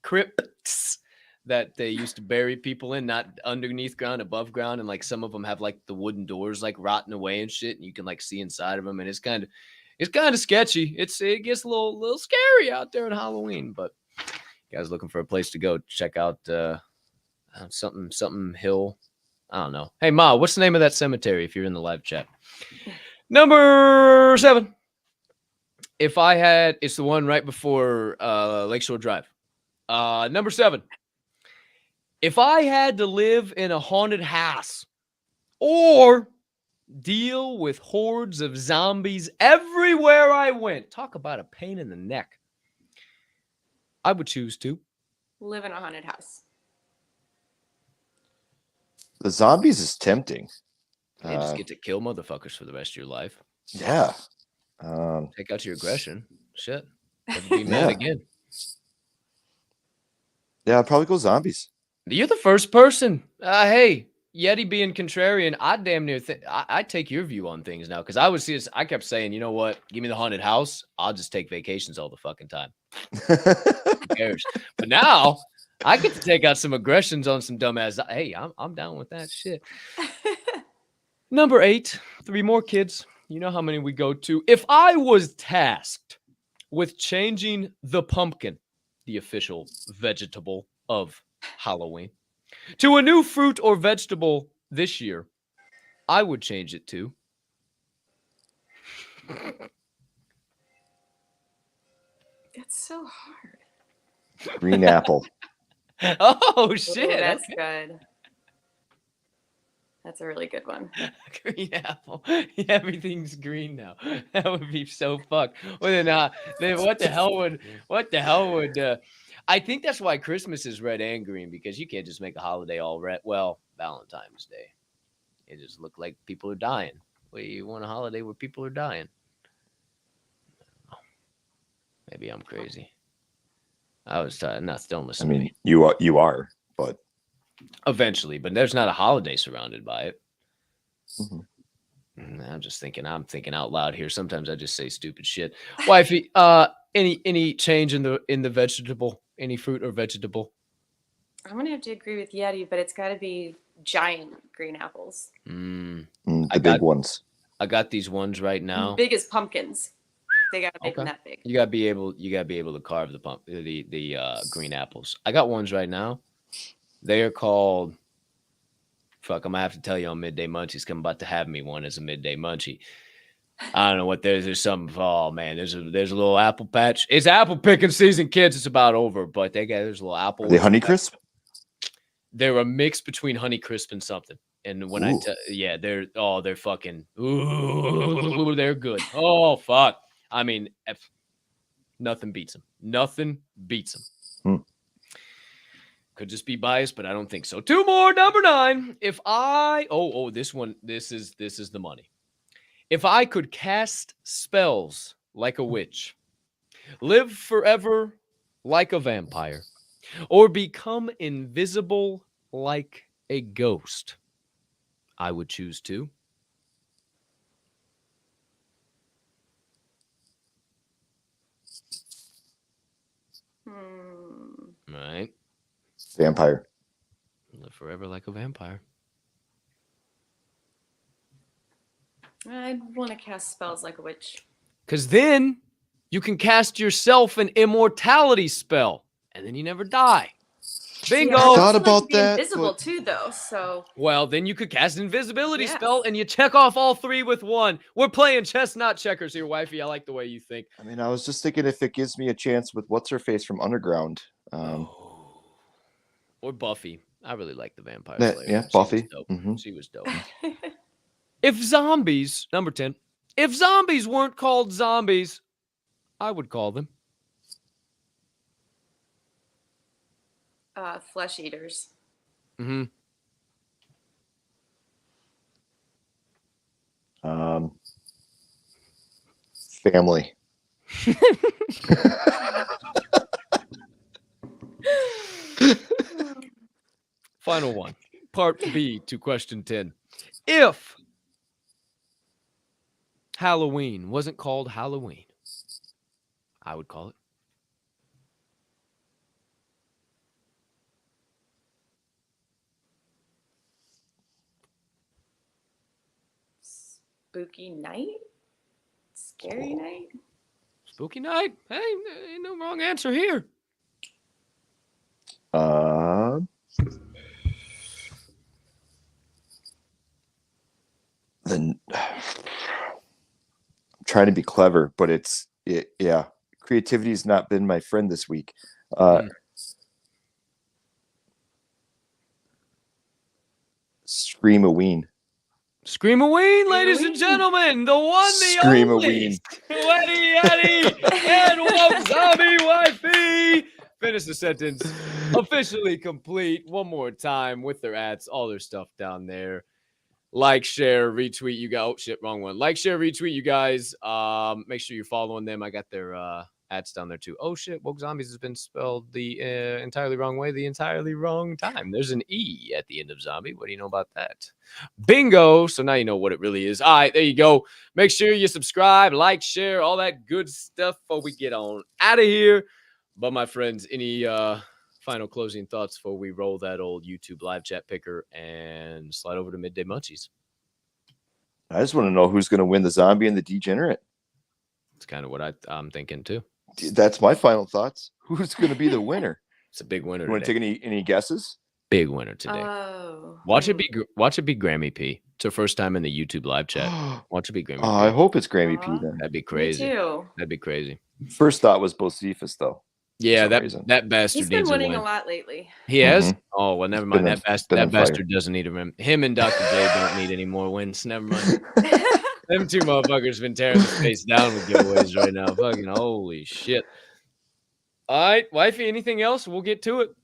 Crypts that they used to bury people in, not underneath ground, above ground, and like some of them have like the wooden doors like rotting away and shit, and you can like see inside of them, and it's kind of sketchy. It gets a little scary out there on Halloween, but you guys looking for a place to go, check out something hill. I don't know. Hey Ma, what's the name of that cemetery if you're in the live chat? Number 7. It's the one right before Lakeshore Drive. Number 7. If I had to live in a haunted house or deal with hordes of zombies everywhere I went, talk about a pain in the neck, I would choose to Live in a haunted house. The zombies is tempting. You just get to kill motherfuckers for the rest of your life. Yeah. Take out your aggression. Shit. Never be mad again. Yeah, I'd probably go zombies. You're the first person. Hey, Yeti being contrarian, I damn near I take your view on things now, because I kept saying, you know what? Give me the haunted house. I'll just take vacations all the fucking time. Who cares? But now I get to take out some aggressions on some dumbass. Hey, I'm down with that shit. Number 8, 3 more kids. You know how many we go to. If I was tasked with changing the pumpkin, the official vegetable of Halloween, to a new fruit or vegetable this year, I would change it to It's so hard. Green apple. oh shit, Ooh, that's okay. good. That's a really good one. Green apple. Everything's green now. That would be so fucked. Well, then what the hell would I think that's why Christmas is red and green, because you can't just make a holiday all red. Well, Valentine's Day. It just looked like people are dying. Well, you want a holiday where people are dying? Maybe I'm crazy. I was not. Don't listen to me. You are, but Eventually, but there's not a holiday surrounded by it. Mhm. I'm thinking out loud here. Sometimes I just say stupid shit. Wifey, any change in the vegetable, any fruit or vegetable? I'm gonna have to agree with Yeti, but it's got to be giant green apples. The big ones. I got these ones right now. Big as pumpkins. They gotta make them that big. You gotta be able to carve the green apples. I got ones right now. They are called. Fuck, I'm gonna have to tell you on Midday Munchies. I'm about to have me one as a midday munchie. I don't know what there's something. Oh man, there's a little apple patch. It's apple picking season, kids. It's about over, but there's a little apple. Are they Honeycrisp? They're a mix between Honeycrisp and something. And when they're fucking. Ooh, they're good. Oh fuck. I mean, nothing beats them. Nothing beats them. Could just be biased, but I don't think so. 2 more, number 9. If I this is the money. If I could cast spells like a witch, live forever like a vampire, or become invisible like a ghost, I would choose to. Right. Vampire. Live forever like a vampire. I'd want to cast spells like a witch. Because then you can cast yourself an immortality spell, and then you never die. Bingo! I thought about like that. Invisible too, though. So. Well, then you could cast an invisibility spell, and you check off all 3 with 1. We're playing chess, not checkers here, wifey. I like the way you think. I mean, I was just thinking if it gives me a chance with what's her face from Underground. Or Buffy. I really like the Vampire Slayer. Yeah, Buffy. She was dope. If zombies, number 10, if zombies weren't called zombies, I would call them flesh eaters. Family. Final one. Part B to question 10. If Halloween wasn't called Halloween, I would call it Spooky night? Scary night? Spooky night. Hey, ain't no wrong answer here. I'm trying to be clever, but creativity's not been my friend this week. Scream-a-ween. Scream-a-ween, ladies and gentlemen. The one, the Scream-a-ween. only. Eddie and Woke Zombie Wifey. Finish the sentence. Officially complete. One more time with their ads, all their stuff down there. Like, share, retweet. You got, oh shit, wrong one. Like, share, retweet, you guys. Make sure you're following them. I got their ads down there too. Oh shit, Woke Zombies has been spelled the entirely wrong way, the entirely wrong time. There's an E at the end of zombie. What do you know about that? Bingo. So now you know what it really is. All right, there you go. Make sure you subscribe, like, share, all that good stuff before we get on out of here. But my friends, any final closing thoughts before we roll that old YouTube live chat picker and slide over to Midday Munchies? I just want to know who's going to win the zombie and the degenerate. It's kind of what I'm thinking too. That's my final thoughts. Who's going to be the winner? It's a big winner. You want to take any guesses? Big winner today. Oh. Watch it be Grammy P. It's her first time in the YouTube live chat. Watch it be Grammy P. I hope it's Grammy P then. That'd be crazy. Me too. That'd be crazy. First thought was Bocephus though. Yeah, that bastard He's been needs winning a win. a lot lately. He has? Oh, well, never mind. Been That bastard doesn't need a win. Him and Dr. J don't need any more wins. Never mind. Them two motherfuckers been tearing the space down with giveaways right now. Fucking holy shit. All right, wifey, anything else? We'll get to it.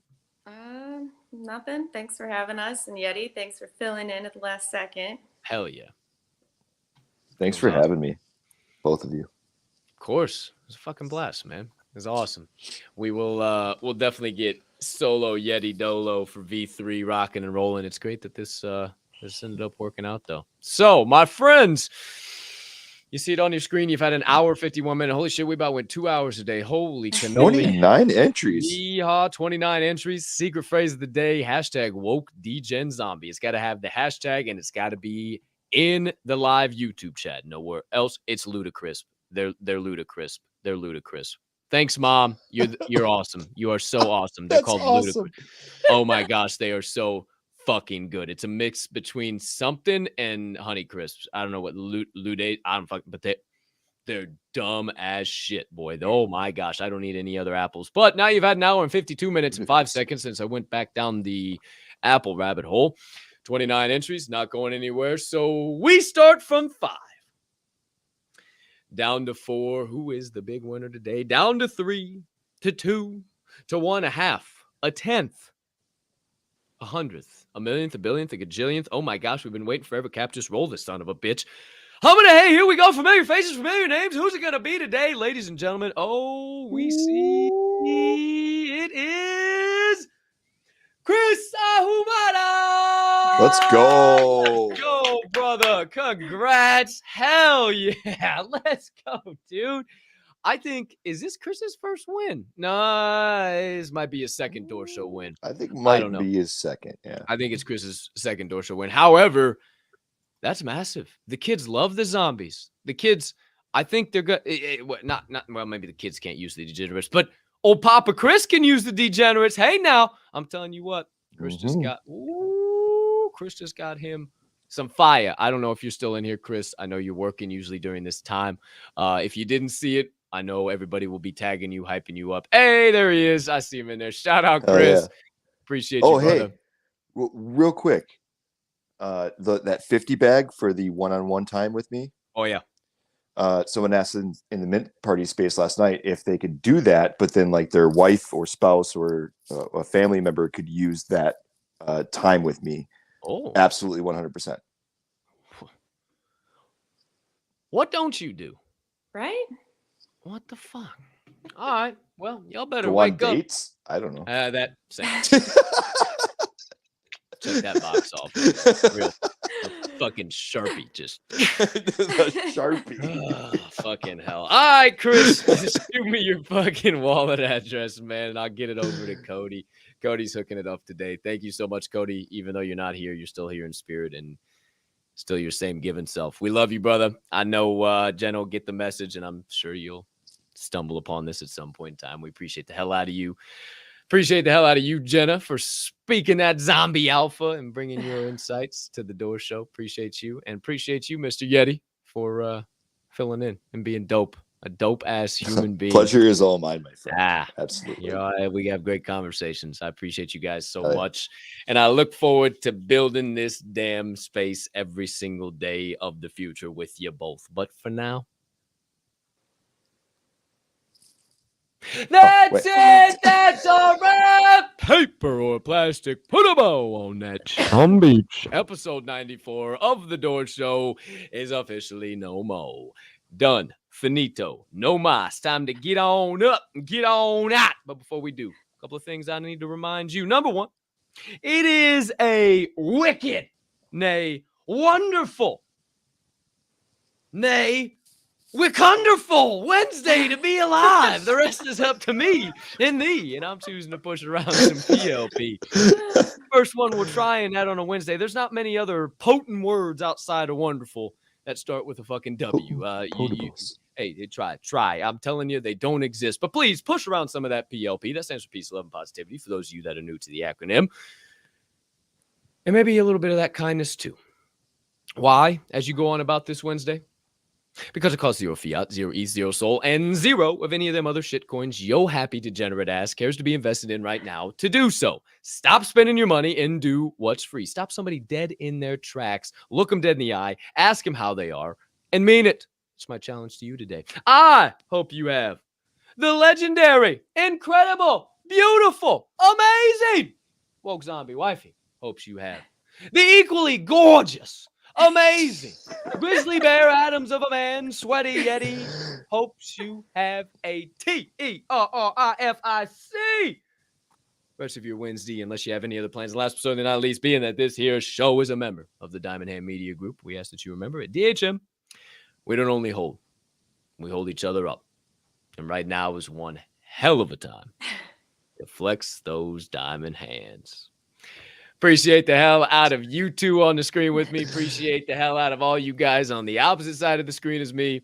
Nothing. Thanks for having us. And Yeti, thanks for filling in at the last second. Hell yeah. Thanks for having me, both of you. Of course. It was a fucking blast, man. It was awesome. We will we'll definitely get solo Yeti Dolo for V3 rocking and rolling. It's great that this ended up working out though. So, my friends, you see it on your screen. You've had an hour, 51 minutes. Holy shit, we about went 2 hours a day. Holy cannoli. 29 entries. Yeehaw, 29 entries. Secret phrase of the day, hashtag woke DGen zombie. It's got to have the hashtag and it's got to be in the live YouTube chat. Nowhere else. It's ludicrous. They're ludicrous. They're ludicrous. Thanks, Mom. You're awesome. You are so awesome. They're called awesome. ludicrous. Oh my gosh, they are so fucking good. It's a mix between something and Honey Crisps. I don't know what Lude. I don't fucking, but they're dumb as shit, boy. Oh my gosh, I don't need any other apples. But now you've had an hour and 52 minutes and 5 seconds since I went back down the apple rabbit hole. 29 entries, not going anywhere. So we start from 5. Down to 4. Who is the big winner today? Down to 3, to 2, to 1.5, a 10th, a 100th, a millionth, a billionth, a gajillionth. Oh my gosh, we've been waiting forever. Cap, just roll this son of a bitch. How many? Hey, here we go. Familiar faces, familiar names. Who's it going to be today, ladies and gentlemen? Oh, we see it is Chris Ahumada. Let's go. Let's go, brother. Congrats. Hell yeah. Let's go, dude. I think, is this Chris's first win? No, this might be his second door show win. I think might be his second, yeah. I think it's Chris's second door show win. However, that's massive. The kids love the zombies. The kids, I think they're good. Well, maybe the kids can't use the degenerates, but old Papa Chris can use the degenerates. Hey, now, I'm telling you what, Chris just got him some fire. I don't know if you're still in here, Chris. I know you're working usually during this time. If you didn't see it, I know everybody will be tagging you, hyping you up. Hey, there he is. I see him in there. Shout out, Chris. Appreciate you, brother. Hey, real quick. That 50 bag for the one-on-one time with me. Oh, yeah. Someone asked in the Mint Party space last night if they could do that, but then like their wife or spouse or a family member could use that time with me. Oh, absolutely 100%. What don't you do? Right? What the fuck? All right. Well, y'all better Go wake on up. dates? I don't know. That check that box off. Real fucking Sharpie, just the Sharpie. Oh, fucking hell. All right, Chris, just shoot me your fucking wallet address, man, and I'll get it over to Cody. Cody's hooking it up today. Thank you so much, Cody. Even though you're not here, you're still here in spirit and still your same given self. We love you, brother. I know Jen will get the message, and I'm sure you'll stumble upon this at some point in time. We appreciate the hell out of you. Appreciate the hell out of you, Jenna, for speaking that zombie alpha and bringing your insights to the Door Show. Appreciate you. And appreciate you, Mr. Yeti, for filling in and being dope. A dope-ass human being. Pleasure is all mine, my friend. Absolutely. You know, we have great conversations. I appreciate you guys so much. And I look forward to building this damn space every single day of the future with you both. But for now, that's it. That's all right. Paper or plastic. Put a bow on that. On beach. Episode 94 of The Door Show is officially no more. Done. Finito. No mas. Time to get on up and get on out. But before we do, a couple of things I need to remind you. Number one, it is a wicked, nay, wonderful, nay, wickonderful Wednesday to be alive. The rest is up to me and thee, and I'm choosing to push around some PLP. First one we're trying that on a Wednesday. There's not many other potent words outside of wonderful that start with a fucking W. Hey, try. I'm telling you, they don't exist. But please push around some of that PLP. That stands for peace, love, and positivity for those of you that are new to the acronym. And maybe a little bit of that kindness too. Why? As you go on about this Wednesday? Because it costs 0 fiat, 0 ETH, 0 soul, and 0 of any of them other shit coins yo happy degenerate ass cares to be invested in right now to do so. Stop spending your money and do what's free. Stop somebody dead in their tracks. Look them dead in the eye. Ask them how they are and mean it. It's my challenge to you today. I hope you have the legendary, incredible, beautiful, amazing Woke Zombie Wifey hopes you have. The equally gorgeous, amazing Grizzly Bear Adams of a man, Sweaty Yeti hopes you have a TERRIFIC rest of your Wednesday, unless you have any other plans. Last but certainly not least, being that this here show is a member of the Diamond Hand Media Group, we ask that you remember at DHM, we don't only hold, we hold each other up. And right now is one hell of a time to flex those diamond hands. Appreciate the hell out of you two on the screen with me. Appreciate the hell out of all you guys on the opposite side of the screen as me.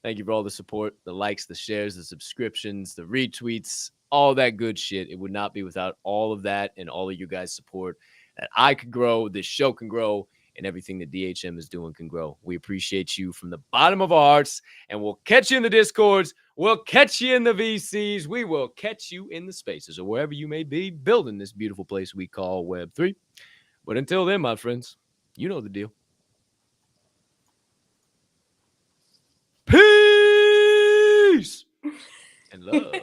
Thank you for all the support, the likes, the shares, the subscriptions, the retweets, all that good shit. It would not be without all of that and all of you guys' support that I could grow, this show can grow, and everything that DHM is doing can grow. We appreciate you from the bottom of our hearts, and we'll catch you in the Discords. We'll catch you in the VCs. We will catch you in the spaces or wherever you may be building this beautiful place we call Web3. But until then, my friends, you know the deal. Peace and love.